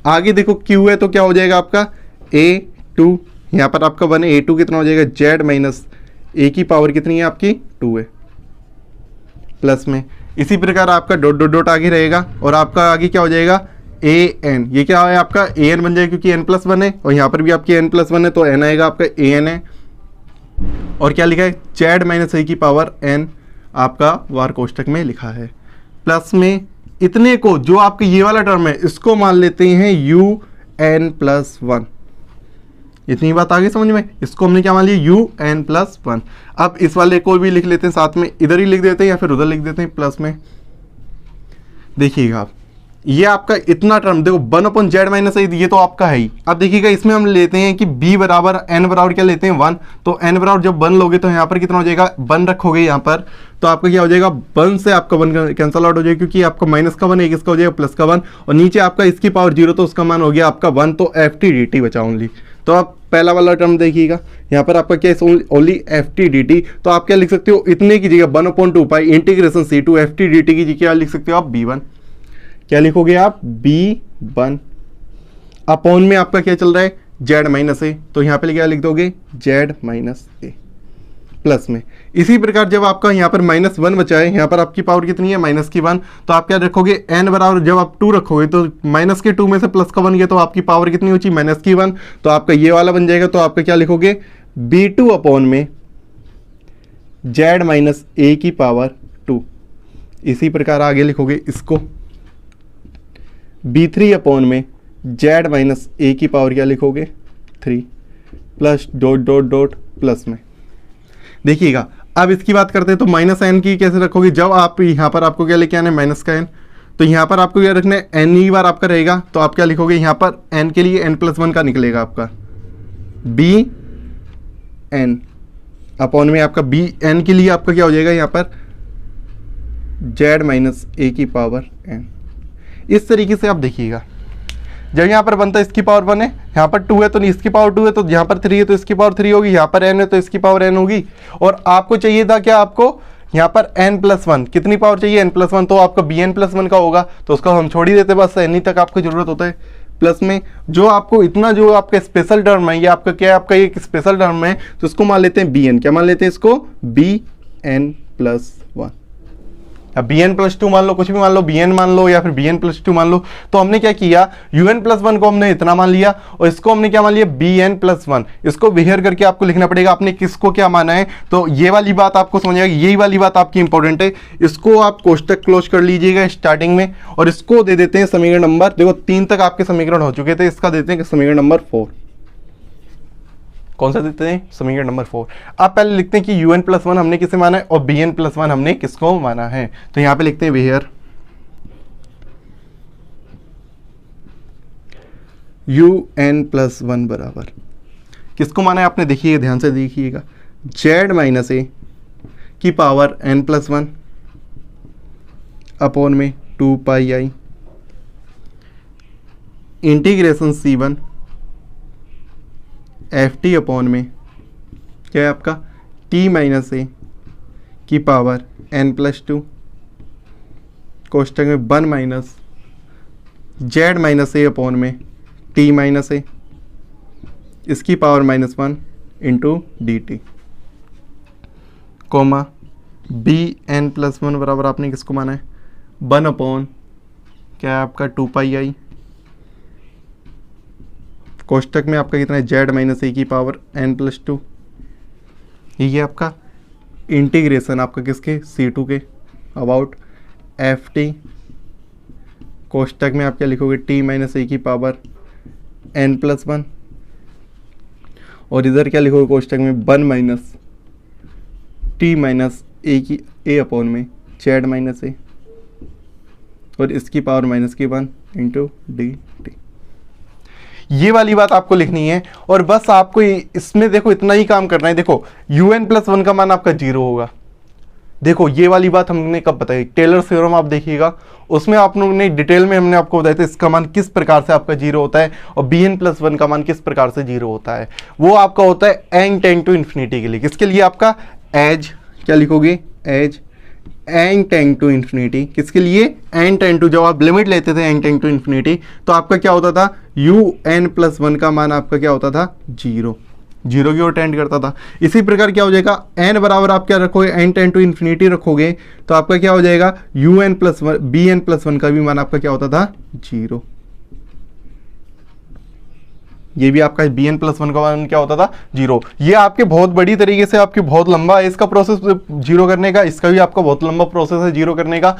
आगे देखो Q है तो क्या हो जाएगा आपका A2, यहाँ पर आपका 1 है, A2 कितना हो जाएगा जेड माइनस ए की पावर कितनी है आपकी 2 है प्लस में। इसी प्रकार आपका डॉट डॉट डॉट आगे रहेगा और आपका आगे क्या हो जाएगा ए एन, ये क्या है आपका ए एन बन जाएगा क्योंकि एन प्लस 1 है और यहाँ पर भी आपकी एन प्लस 1 है तो एन आएगा आपका ए एन है और क्या लिखा है जेड माइनस ए की पावर एन आपका वार कोष्टक में लिखा है प्लस में। इतने को जो आपका ये वाला टर्म है इसको मान लेते हैं यू एन प्लस 1। इतनी बात आगे समझ में, इसको हमने क्या मान लिया यू एन प्लस 1। अब इस वाले को भी लिख लेते हैं साथ में, इधर ही लिख देते हैं या फिर उधर लिख देते हैं प्लस में। देखिएगा आप ये आपका इतना टर्म देखो 1/z माइनस ये तो आपका है ही। अब देखिएगा इसमें हम लेते हैं कि b बराबर n बराबर क्या लेते हैं 1, तो n बराबर जब 1 लोगे तो यहाँ पर कितना हो जाएगा 1 रखोगे यहाँ पर तो आपका क्या हो जाएगा 1 से आपका 1 कैंसल आउट हो जाएगा क्योंकि आपका माइनस का 1 एक इसका हो जाएगा प्लस का 1 और नीचे आपका इसकी पावर 0 तो उसका मान हो गया आपका 1 तो एफ टी डी टी बचा ओनली। तो आप पहला वाला टर्म देखिएगा, यहाँ पर आपका क्या है, only F T D T. तो आप क्या लिख सकते हो, इतने की जगह 1/2 pi integration C two F T D T की जगह लिख सकते हो आप B1। क्या लिखोगे आप, B1 अपॉन में आपका क्या चल रहा है, Z माइनस ए, तो यहाँ पे क्या लिख दोगे, Z माइनस ए प्लस में। इसी प्रकार जब आपका यहाँ पर -1 बचा है, यहाँ पर आपकी पावर कितनी है, -1, तो आप क्या रखोगे, n बराबर जब आप 2 रखोगे तो -2 में से +1 गया तो आपकी पावर कितनी होची, -1, तो आपका ये वाला बन जाएगा। तो आपका क्या लिखोगे, B2 अपॉन में Z माइनस ए की पावर 2। इसी प्रकार आगे लिखोगे इसको, B3 अपॉन में Z माइनस ए की पावर क्या लिखोगे, 3 plus dot dot dot plus में। देखिएगा अब इसकी बात करते हैं तो -n की कैसे रखोगे, जब आप यहाँ पर आपको क्या लेके आना है, माइनस का n, तो यहाँ पर आपको क्या रखना है, n ही बार आपका रहेगा। तो आप क्या लिखोगे, यहाँ पर n के लिए n+1 का निकलेगा आपका Bn अपॉन में आपका Bn के लिए आपका क्या हो जाएगा, यहाँ पर Z माइनस ए की पावर n। इस तरीके से आप देखिएगा, जब यहाँ पर बनता है इसकी पावर 1 है, यहाँ पर 2 है तो इसकी पावर 2 है, तो यहाँ पर 3 है तो इसकी पावर 3 होगी, यहाँ पर n है तो इसकी पावर n होगी। और आपको चाहिए था क्या, आपको यहाँ पर n+1 कितनी पावर चाहिए, n+1, तो आपका Bn+1 का होगा, तो उसको हम छोड़ ही देते, बस n ही तक आपको जरूरत होता है। प्लस में जो आपको इतना जो आपका स्पेशल टर्म है, ये आपका क्या है, आपका एक स्पेशल टर्म है, तो उसको मान लेते हैं Bn। क्या मान लेते हैं इसको, Bn+1। अब Bn+2 मान लो, कुछ भी मान लो, Bn मान लो या फिर Bn+2 मान लो। तो हमने क्या किया, Un+1 को हमने इतना मान लिया और इसको हमने क्या मान लिया, Bn+1। इसको वेयर करके आपको लिखना पड़ेगा आपने किसको क्या माना है। तो ये वाली बात आपको समझ आएगी, यही वाली बात आपकी इंपॉर्टेंट है। इसको आप कोष्टक क्लोज कर लीजिएगा स्टार्टिंग में, और इसको दे देते हैं समीकरण नंबर, देखो 3 तक आपके समीकरण हो चुके थे, इसका देते हैं समीकरण नंबर 4। कौन सा देते हैं, समीकरण नंबर 4। आप पहले लिखते हैं कि Un+1 हमने किसे माना है और Bn+1 हमने किसको माना है। तो यहां पे लिखते हैं वेयर Un+1 बराबर किसको माना है आपने, देखिए ध्यान से देखिएगा, Z माइनस ए की पावर n+1 अपॉन में 2 पाई i integration C1 FT upon में क्या है आपका T माइनस ए की पावर n+2 कोष्टक में 1 माइनस Z माइनस ए अपॉन में T माइनस ए इसकी power -1 into dt coma Bn+1 बराबर आपने किसको माना है, 1 अपॉन क्या है आपका 2 पाई आई कोष्टक में आपका कितना है, Z माइनस ए की पावर n+2। ये आपका इंटीग्रेशन आपका किसके, C2 के अबाउट FT कोष्टक में आप क्या लिखोगे, T माइनस ए की पावर n+1 और इधर क्या लिखोगे कोष्टक में 1 माइनस T माइनस ए की ए अपॉन में Z माइनस ए और इसकी पावर -1 इंटू dt। ये वाली बात आपको लिखनी है और बस आपको इसमें देखो इतना ही काम करना है। देखो Un+1 का मान आपका 0 होगा। देखो ये वाली बात हमने कब बताई, टेलर थ्योरम आप देखिएगा, उसमें आप लोगों ने डिटेल में हमने आपको बताया था इसका मान किस प्रकार से आपका 0 होता है और Bn+1 का मान किस प्रकार से 0 होता है। वो आपका होता है n टेंड टू इन्फिनिटी के लिए, किसके लिए आपका एज क्या लिखोगे, as n tend to infinity, किसके लिए n टेंड टू, जब आप लिमिट लेते थे n टेंड टू इन्फिनिटी तो आपका क्या होता था, Un+1 का मान आपका क्या होता था, 0 की ओर टेंड करता था। इसी प्रकार क्या हो जाएगा, n बराबर आप क्या रखोगे, n टेंड टू इन्फिनिटी रखोगे तो आपका क्या हो जाएगा, Bn+1 का भी मान आपका क्या होता था, 0। ये भी आपका Bn+1 का मान क्या होता था, 0। ये आपके बहुत बड़ी तरीके से आपके बहुत लंबा है इसका प्रोसेस 0 करने का, इसका भी आपका बहुत लंबा प्रोसेस है 0 करने का,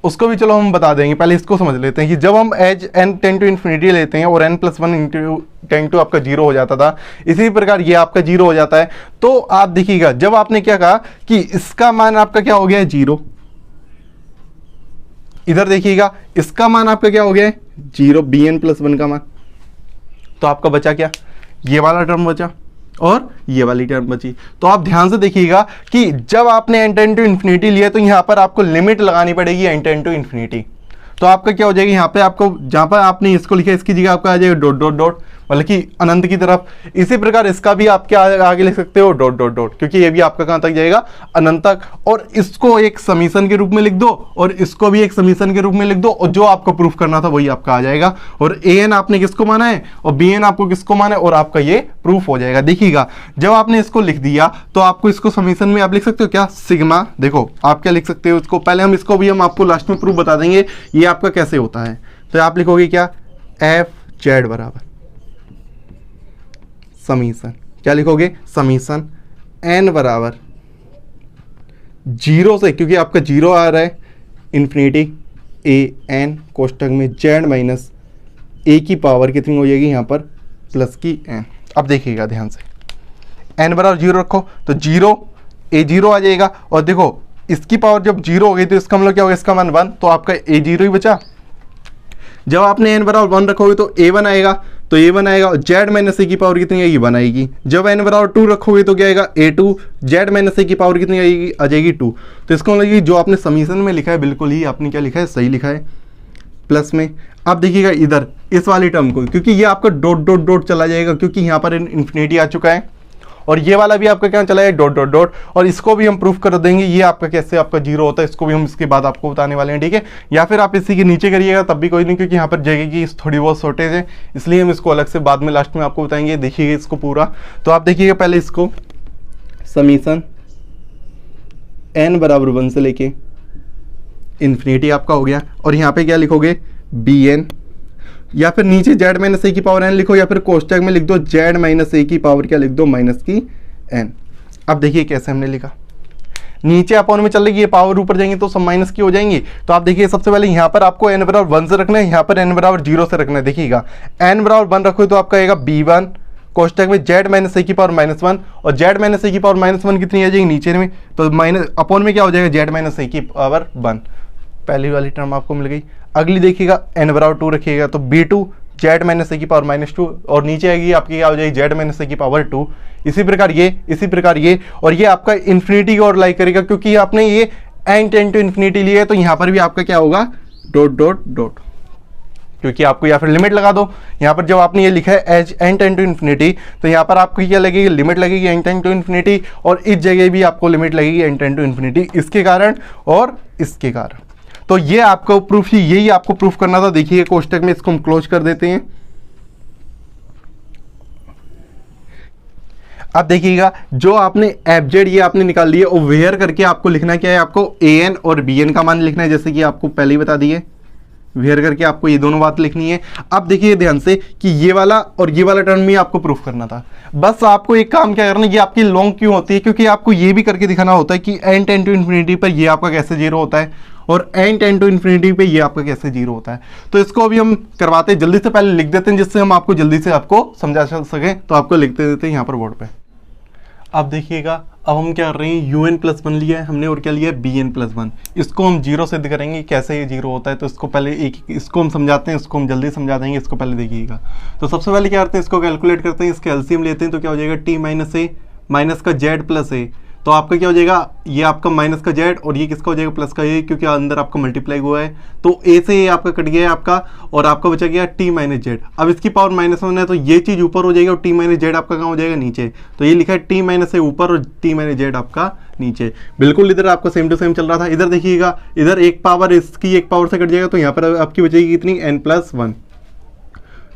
उसको भी चलो हम बता देंगे। पहले इसको समझ लेते हैं कि जब हम as n tend to infinity लेते हैं और n+1 टेंड टू आपका 0 हो जाता था, इसी प्रकार ये आपका 0 हो जाता है। तो आप देखिएगा जब आपने क्या कहा कि इसका मान आपका क्या हो गया है, 0, इधर देखिएगा इसका मान आपका क्या हो गया है, 0 Bn+1 का मान, तो आपका बचा क्या, ये वाला टर्म बचा और ये वाली टर्म बची। तो आप ध्यान से देखिएगा कि जब आपने n टेंड टू इन्फिनिटी लिया तो यहाँ पर आपको लिमिट लगानी पड़ेगी n टेंड टू इन्फिनिटी। तो आपका क्या हो जाएगा, यहाँ पे आपको जहाँ पर आपने इसको लिखा इसकी जगह आपका आ जाएगा डॉट डॉट डॉट, मतलब कि अनंत की तरफ। इसी प्रकार इसका भी आप क्या आगे लिख सकते हो, डॉट डॉट डॉट, क्योंकि ये भी आपका कहां तक जाएगा, अनंत तक। और इसको एक समीशन के रूप में लिख दो और इसको भी एक समीशन के रूप में लिख दो, और जो आपको प्रूफ करना था वही आपका आ जाएगा। और ए एन आपने किसको माना है और बी एन आपको किसको माना है, और आपका ये प्रूफ हो जाएगा। देखिएगा जब आपने इसको लिख दिया तो आपको इसको समीशन में आप लिख सकते हो क्या, सिग्मा। देखो आप क्या लिख सकते हो इसको, पहले हम इसको भी हम आपको लास्ट में प्रूफ बता देंगे ये आपका कैसे होता है। तो आप लिखोगे क्या, एफ जेड बराबर समीशन, क्या लिखोगे, समीशन एन बराबर 0 से, क्योंकि आपका 0 आ रहा है, इन्फिनिटी ए एन कोष्टक में जेड माइनस ए की पावर कितनी हो जाएगी यहाँ पर, प्लस की एन। अब देखिएगा ध्यान से, एन बराबर 0 रखो तो 0 ए 0 आ जाएगा, और देखो इसकी पावर जब 0 हो गई तो इसका मतलब क्या होगा, इसका मान 1, तो आपका ए 0 ही बचा। जब आपने एन बराबर 1 रखोगे तो ए 1 आएगा, तो ए 1 आएगा, और जेड माइनस ए की पावर कितनी आएगी, 1 आएगी। जब एन बराबर 2 रखोगे तो क्या आएगा, ए 2, जेड माइनस ए की पावर कितनी आएगी, आ जाएगी 2। तो इसका मतलब जो आपने समीशन में लिखा है बिल्कुल ही आपने क्या लिखा है, सही लिखा है, प्लस में। अब देखिएगा इधर इस वाली टर्म को, क्योंकि ये आपका डॉट डॉट डॉट चला जाएगा, क्योंकि यहाँ पर इन्फिनिटी आ चुका है, और ये वाला भी आपका क्या चला है, डॉट डॉट डॉट, और इसको भी हम प्रूफ कर देंगे ये आपका कैसे आपका 0 होता है, इसको भी हम इसके बाद आपको बताने वाले हैं, ठीक है। या फिर आप इसी के नीचे करिएगा तब भी कोई नहीं, क्योंकि यहाँ पर जगह की थोड़ी बहुत शॉर्टेज है, इसलिए हम इसको अलग से बाद में लास्ट में आपको बताएंगे। देखिएगा इसको पूरा, तो आप देखिएगा पहले इसको समीशन एन बराबर 1 से लेके इन्फिनिटी आपका हो गया, और यहाँ पे क्या लिखोगे, बी एन, या फिर नीचे जेड माइनस ए की पावर एन लिखो, या फिर कोष्टक में लिख दो जेड माइनस ए की पावर क्या लिख दो, माइनस की एन। अब देखिए कैसे हमने लिखा, नीचे अपॉन में चल रही है, पावर ऊपर जाएंगे तो सब माइनस की हो जाएंगी। तो आप देखिए सबसे पहले यहाँ पर आपको एन बराबर 1 से रखना है, यहाँ पर एन बराबर 0 से रखना है। देखिएगा एन बराबर 1 रखो तो आपका आएगा b1 कोष्टक में जेड माइनस ए की पावर -1, और जेड माइनस ए की पावर -1 कितनी आ जाएगी नीचे में, तो माइनस अपॉन में क्या हो जाएगा, जेड माइनस ए की पावर 1। पहली वाली टर्म आपको मिल गई। अगली देखिएगा एन बराबर 2 रखिएगा तो b2 जेड माइनस ए की पावर -2, और नीचे आएगी आपकी क्या हो जाएगी, जेड माइनस ए की पावर 2। इसी प्रकार ये, और ये आपका इन्फिनिटी की ओर लाई करेगा, क्योंकि आपने ये एन टेंड टू इन्फिनिटी लिया है, तो यहाँ पर भी आपका क्या होगा, डॉट डॉट डॉट, क्योंकि आपको या फिर लिमिट लगा दो। यहाँ पर जब आपने ये लिखा है as N tend to infinity, तो यहाँ पर आपको क्या लगेगी, लिमिट लगेगी एन टेंड टू इन्फिनिटी, और इस जगह भी आपको लिमिट लगेगी एन टेंड टू इन्फिनिटी, इसके कारण और इसके कारण। तो ये आपको प्रूफ ही, यही आपको प्रूफ करना था। देखिए कोष्टक में इसको हम क्लोज कर देते हैं। अब देखिएगा जो आपने एफ जेड ये आपने निकाल लिया, और वेयर करके आपको लिखना क्या है, आपको ए एन और बी एन का मान लिखना है, जैसे कि आपको पहले ही बता दिए, वेयर करके आपको ये दोनों बात लिखनी है। अब देखिए ध्यान से कि ये वाला और ये वाला टर्म भी आपको प्रूफ करना था। बस आपको एक काम क्या करना है, ये आपकी लॉन्ग क्यों होती है, क्योंकि आपको ये भी करके दिखाना होता है कि एन टेंड टू इन्फिनिटी पर ये आपका कैसे 0 होता है, और एन टेंड टू इन्फिनिटी पे ये आपका कैसे 0 होता है। तो इसको अभी हम करवाते हैं, जल्दी से पहले लिख देते हैं, जिससे हम आपको जल्दी से आपको समझा सकें। तो आपको लिखते देते हैं यहाँ पर बोर्ड पे। अब देखिएगा अब हम क्या कर रहे हैं, यू एन प्लस 1 लिया है हमने, और क्या लिया है, बी एन प्लस 1। इसको हम 0 सिद्ध करेंगे, कैसे ये 0 होता है। तो इसको पहले इसको हम समझाते हैं, इसको हम जल्दी समझा देंगे, इसको पहले देखिएगा। तो सबसे पहले क्या करते हैं, इसको कैलकुलेट करते हैं, इसके एलसीएम लेते हैं, तो क्या हो जाएगा, टी माइनस ए माइनस का जेड प्लस ए, तो आपका क्या हो जाएगा, ये आपका माइनस का जेड, और ये किसका हो जाएगा, प्लस का ए, क्योंकि अंदर आपका मल्टीप्लाई हुआ है, तो ए से ए आपका कट गया है आपका, और आपका बचा गया टी माइनस जेड। अब इसकी पावर -1 है, तो ये चीज़ ऊपर हो जाएगी, और टी माइनस जेड आपका कहाँ हो जाएगा, नीचे। तो ये लिखा है टी माइनस ए ऊपर और टी माइनस जेड आपका नीचे। बिल्कुल इधर आपका सेम टू सेम चल रहा था। इधर देखिएगा, इधर एक पावर इसकी एक पावर से कट जाएगा, तो यहाँ पर आपकी बचेगी कितनी, n+1।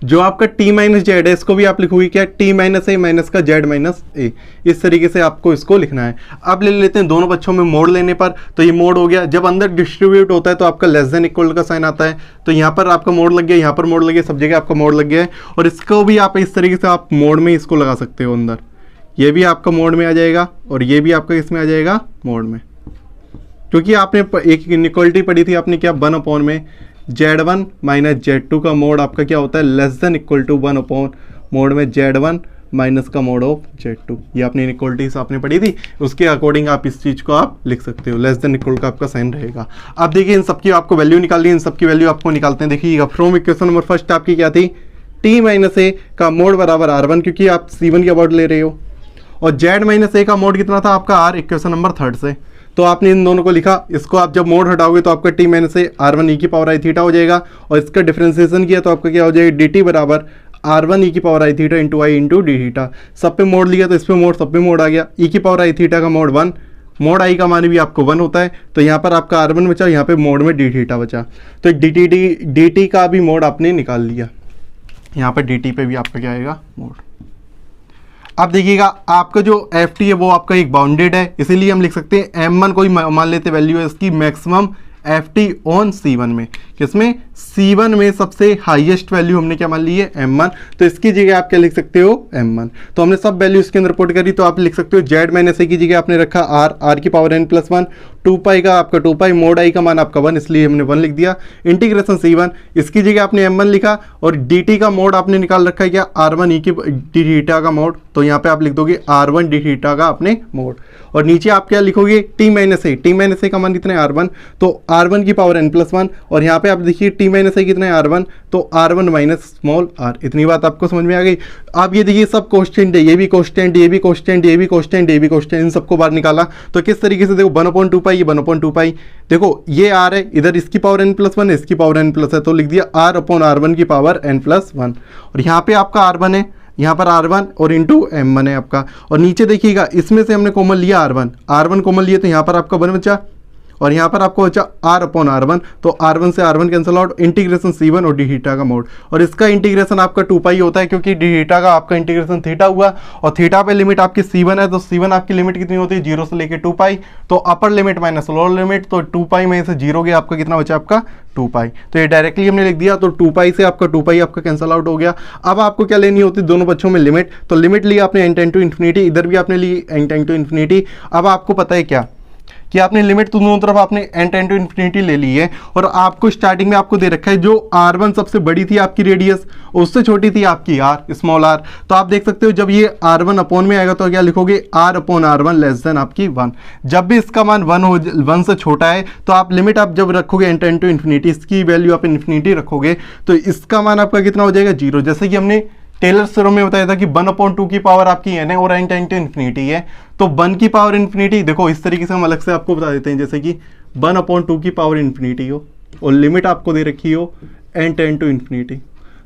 जो आपका t माइनस जेड है, इसको भी आप लिखोगे क्या, t माइनस ए माइनस का जेड माइनस ए। इस तरीके से आपको इसको लिखना है। अब ले लेते हैं दोनों पक्षों में मोड लेने पर, तो ये मोड हो गया। जब अंदर डिस्ट्रीब्यूट होता है तो आपका लेस देन इक्वल का साइन आता है, तो यहाँ पर आपका मोड लग गया, यहाँ पर मोड लग गया, सब जगह आपका मोड लग गया है। और इसको भी आप इस तरीके से आप मोड में इसको लगा सकते हो अंदर, ये भी आपका मोड में आ जाएगा, और ये भी आपका इसमें आ जाएगा मोड में, क्योंकि आपने एक इनइक्वालिटी पढ़ी थी आपने क्या, 1 अपॉन में Z1 माइनस Z2 का मोड आपका क्या होता है, less than equal to 1 upon mod में Z1 माइनस का मोड ऑफ Z2। ये आपने इनइक्वालिटीज आपने पढ़ी थी, उसके अकॉर्डिंग आप इस चीज़ को आप लिख सकते हो, लेस देन इक्वल का आपका साइन रहेगा। अब देखिए इन सबकी आपको वैल्यू निकालनी है, इन सबकी वैल्यू आपको निकालते हैं। देखिएगा फ्रॉम इक्वेशन नंबर फर्स्ट आपकी क्या थी, t माइनस ए का मोड बराबर R1, क्योंकि आप C1 की अबाउट ले रहे हो, और Z माइनस ए का मोड कितना था आपका R, इक्वेशन नंबर थर्ड से। तो आपने इन दोनों को लिखा, इसको आप जब मोड हटाओगे तो आपका t माइनस ए R1 e की पावर आई थीटा हो जाएगा, और इसका डिफरेंशिएशन किया तो आपका क्या हो जाएगा, dt बराबर R1 e की पावर आई थीटा इंटू आई इंटू डी थीटा। सब पे मोड लिया तो इस पे मोड, सब पे मोड आ गया। e की पावर आई थीटा का मोड 1, मोड आई का मान भी आपको 1 होता है, तो यहाँ पर आपका R1 बचा, यहाँ पे मोड में डी थीटा बचा, तो डी टी का भी मोड आपने निकाल लिया। यहाँ पर डी टी पे भी आपका क्या आएगा मोड। अब देखिएगा आपका जो एफ टी है वो आपका एक बाउंडेड है, इसीलिए हम लिख सकते हैं M1 कोई मान लेते वैल्यू है इसकी maximum F T on C1 में, किसमें C1 में सबसे हाईएस्ट वैल्यू हमने क्या मान ली है M1, तो इसकी जगह आप क्या लिख सकते हो M1। तो हमने सब वैल्यू इसके अंदर पुट करी, तो आप लिख सकते हो Z माइनस ए की जगह आपने रखा R की पावर n प्लस 1, 2 पाई का आपका 2 पाई, मोड आई का मान आपका 1, इसलिए हमने 1 लिख दिया। इंटीग्रेशन C1 इसकी जगह आपने M1 लिखा, और dt का मोड आपने निकाल रखा है क्या R1 e की डी थीटा का मोड, तो यहाँ पे आप लिख दोगे R1 डी थीटा का अपने मोड, और नीचे आप क्या लिखोगे t माइनस ए का मान कितना है R1, तो R1 की पावर n प्लस 1, और यहाँ पे आप देखिए t माइनस ए कितना है R1, तो R1 माइनस स्मॉल r। इतनी बात आपको समझ में आ गई। आप ये देखिए सब कॉन्स्टेंट है, ये भी कॉन्स्टेंट, ये भी कॉन्स्टेंट, ये भी कॉन्स्टेंट, ये भी कॉन्स्टेंट, इन सबको बाहर निकाला तो किस तरीके से देखो 1/2 पाई, ये 1/2 पाई, देखो ये r है, इधर इसकी पावर n प्लस 1 है, इसकी पावर n प्लस है, तो लिख दिया r/r1 की पावर n प्लस 1, और यहाँ पे आपका R1 है, यहाँ पर R1 और इंटू M1 है आपका, और नीचे देखिएगा इसमें से हमने कॉमन लिया R1 कॉमन लिया, तो यहाँ पर आपका 1 बचा, और यहाँ पर आपको बचा r/r1, तो R1 से R1 cancel out, integration C1 और डी थीटा का मोड, और इसका इंटीग्रेशन आपका 2 पाई होता है, क्योंकि डी थीटा का आपका इंटीग्रेशन थीटा हुआ, और थीटा पे लिमिट आपकी C1 है, तो C1 आपकी लिमिट कितनी होती है 0 से लेके 2 पाई, तो upper limit minus lower limit, तो 2 पाई में से 0 गया, आपका कितना बचा आपका 2 पाई, तो ये डायरेक्टली हमने लिख दिया, तो 2 पाई से आपका 2 पाई आपका कैंसिल आउट हो गया। अब आपको क्या लेनी होती है दोनों बच्चों में लिमिट, तो लिमिट ली आपने n टेंड टू इन्फिनिटी, इधर भी आपने ली n टेंड टू इन्फिनिटी। अब आपको पता है क्या कि आपने लिमिट तो दोनों तरफ आपने n टेंड टू इन्फिनिटी ले ली है, और आपको स्टार्टिंग में आपको दे रखा है जो R1 सबसे बड़ी थी आपकी रेडियस, उससे छोटी थी आपकी r स्मॉल r, तो आप देख सकते हो जब ये R1 अपॉन में आएगा तो क्या लिखोगे r/r1 लेस देन आपकी 1। जब भी इसका मान 1 से छोटा है तो आप लिमिट आप जब रखोगे n टेंड टू इन्फिनिटी, इसकी वैल्यू आप इन्फिनिटी रखोगे, तो इसका मान आपका कितना हो जाएगा 0। जैसे कि हमने टेलर्स थ्योरम में बताया था कि 1/2 की पावर आपकी n है और n टेंड टू इन्फिनिटी है, तो 1 की पावर इन्फिनिटी देखो इस तरीके से हम अलग से आपको बता देते हैं, जैसे कि 1/2 की पावर इन्फिनिटी हो और लिमिट आपको दे रखी हो n टेंड टू इन्फिनिटी,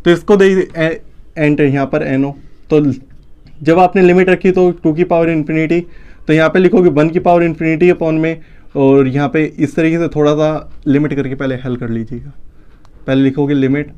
तो इसको दे n यहाँ पर n हो, तो जब आपने लिमिट रखी तो 2 की पावर इन्फिनिटी, तो यहाँ पे लिखोगे 1 की पावर इन्फिनिटी अपॉन में, और यहाँ पे इस तरीके से थोड़ा सा लिमिट करके पहले हल कर लीजिएगा। पहले लिखोगे limit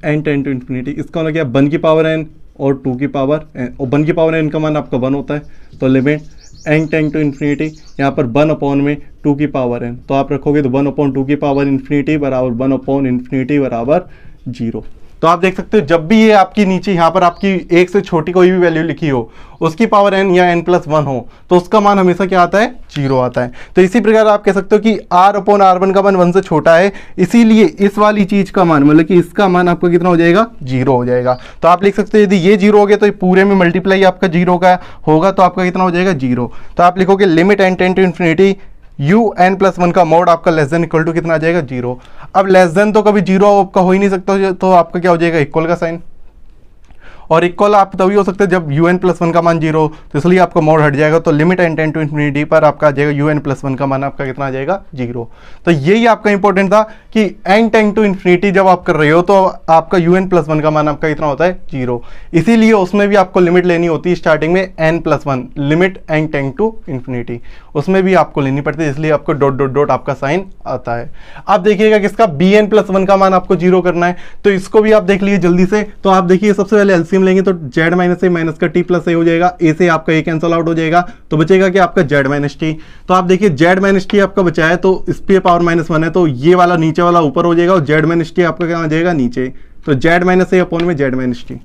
n tend to infinity, इसका मतलब क्या 1 की पावर n और 2 की पावर n, और 1 की पावर n का मान आपका 1 होता है, तो limit n tend to infinity, यहाँ पर 1 अपॉन में 2 की पावर n, तो आप रखोगे तो 1/2 की पावर इन्फिनिटी बराबर 1/इन्फिनिटी बराबर 0। तो आप देख सकते हो जब भी ये आपकी नीचे यहाँ पर आपकी 1 से छोटी कोई भी वैल्यू लिखी हो, उसकी पावर n या n प्लस 1 हो, तो उसका मान हमेशा क्या आता है 0 आता है। तो इसी प्रकार आप कह सकते हो कि r/r1 का मान 1 से छोटा है, इसीलिए इस वाली चीज का मान मतलब कि इसका मान आपका कितना हो जाएगा 0 हो जाएगा। तो आप लिख सकते हो यदि ये 0 हो गया तो ये पूरे में मल्टीप्लाई आपका 0 का होगा, तो आपका कितना हो जाएगा 0। तो आप लिखोगे limit n tend to infinity un+1 का मोड आपका लेस देन इक्वल टू कितना आ जाएगा 0। अब लेस देन तो कभी 0 आपका हो ही नहीं सकता, तो आपका क्या हो जाएगा इक्वल का साइन, और इक्वल आप तभी हो सकते हैं जब un+1 का मान 0, तो इसलिए आपका मोड हट जाएगा, तो limit n tend to infinity पर आपका आ जाएगा un+1 का मान आपका कितना आ जाएगा 0। तो यही आपका इंपॉर्टेंट था कि n टेंड टू इन्फिनिटी जब आप कर रहे हो तो आपका un+1 का मान आपका कितना होता है 0, इसीलिए उसमें भी आपको लिमिट लेनी होती है स्टार्टिंग में n+1 limit n tend to infinity, उसमें भी आपको लेनी पड़ती है, इसलिए आपको डॉट डॉट डॉट आपका साइन आता है। आप देखिएगा किसका bn+1 का मान आपको 0 करना है, तो इसको भी आप देख लीजिए जल्दी से। तो आप देखिए सबसे पहले एलसीएम लेंगे तो z माइनस ए माइनस का t प्लस ए हो जाएगा, a से आपका a कैंसिल आउट हो जाएगा, तो बचेगा कि आपका z माइनस टी। तो आप देखिए z माइनस टी आपका बचा है, तो इस पे पावर -1 है, तो ये वाला नीचे वाला ऊपर हो जाएगा और z माइनस टी आपका क्या हो जाएगा नीचे, तो z माइनस ए अपॉन में z माइनस टी।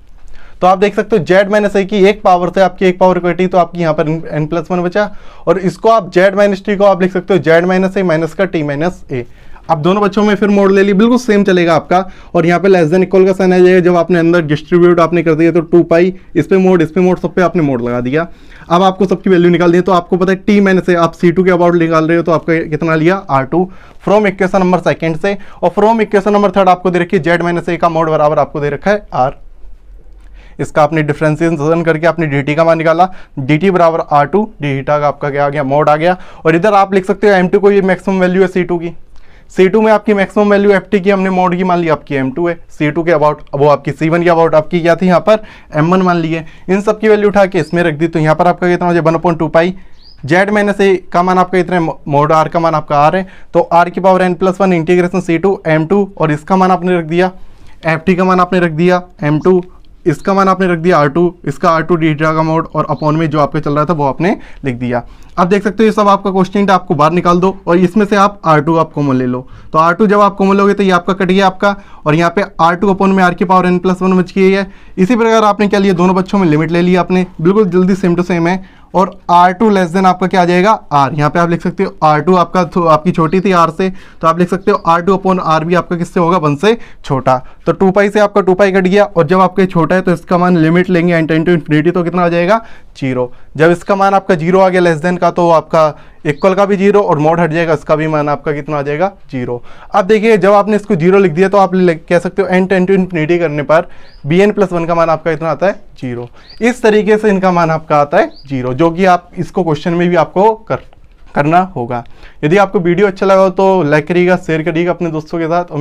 तो आप देख सकते हो z माइनस ए की एक पावर से आपकी एक पावर कटी, तो आपकी यहाँ पर n+1 बचा, और इसको आप z माइनस टी को आप लिख सकते हो z माइनस ए माइनस का t माइनस ए। अब दोनों बच्चों में फिर मोड ले ली, बिल्कुल सेम चलेगा आपका, और यहाँ पे लेस देन इक्वल का साइन आ जाएगा। जब आपने अंदर डिस्ट्रीब्यूट आपने कर दिया तो 2 पाई, इस पे मोड सब पे आपने मोड लगा दिया। अब आपको सबकी वैल्यू निकाल दी, तो आपको पता है t माइनस ए, आप C2 के अबाउट निकाल रहे हो, तो आपका कितना लिया R2 from equation number second से, और फ्रॉम इक्वेशन नंबर थर्ड आपको दे रखी है z माइनस ए का मोड बराबर आपको दे रखा है R। इसका आपने डिफरेंशिएशन करके आपने dt का मान निकाला, dt बराबर R2 डी थीटा का आपका क्या आ गया मोड आ गया। और इधर आप लिख सकते हो m2 को ये मैक्सिमम वैल्यू है C2 की, C2 में आपकी मैक्सिमम वैल्यू ft की हमने मोड की मान ली आपकी m2 है, C2 के अबाउट वो आपकी C1 के अबाउट आपकी क्या थी यहाँ पर m1 मान ली है। इन सब की वैल्यू उठा के इसमें रख दी तो यहाँ पर आपका कितना हो जाए 1/2 पाई जेड माइनस ए का मान आपका इतना मोड आर का मान आपका आर है, तो आर की power n+1 integration C2 m2 और इसका मान आपने रख दिया ft का मान आपने रख दिया m2, इसका मान आपने रख दिया R2, इसका R2 डीटा का मोड और अपॉन में जो आपका चल रहा था वो आपने लिख दिया। अब देख सकते हो ये सब आपका क्वेश्चन आपको बाहर निकाल दो और इसमें से आप R2 आप कॉमन ले लो, तो R2 जब आप कॉमन लोगे तो ये आपका कट गया आपका और यहाँ पे R2 अपॉन में R की पावर n+1 बच गई है। इसी प्रकार आपने क्या लिया, दोनों बच्चों में लिमिट ले ली आपने, बिल्कुल जल्दी सेम टू सेम है। और R2 लेस देन आपका क्या आ जाएगा R, यहाँ पे आप लिख सकते हो R2 आपका तो आपकी छोटी थी R से, तो आप लिख सकते हो R2 अपॉन R भी आपका किससे होगा 1 से छोटा, तो 2 पाई से आपका 2 पाई कट गया और जब आपका छोटा है तो इसका मान लिमिट लेंगे n टेंड टू इन्फिनिटी तो कितना आ जाएगा 0। जब इसका मान आपका 0 आ गया लेस देन का तो आपका इक्वल का भी 0 और मोड हट जाएगा, इसका भी मान आपका कितना आ जाएगा 0। अब देखिए जब आपने इसको 0 लिख दिया तो आप कह सकते हो n टेंड टू इन्फिनिटी करने पर bn+1 का मान आपका इतना आता है 0। इस तरीके से इनका मान आपका आता है 0, जो कि आप इसको क्वेश्चन में भी आपको करना होगा। यदि आपको वीडियो अच्छा लगा हो तो लाइक करिएगा, शेयर करिएगा अपने दोस्तों के साथ और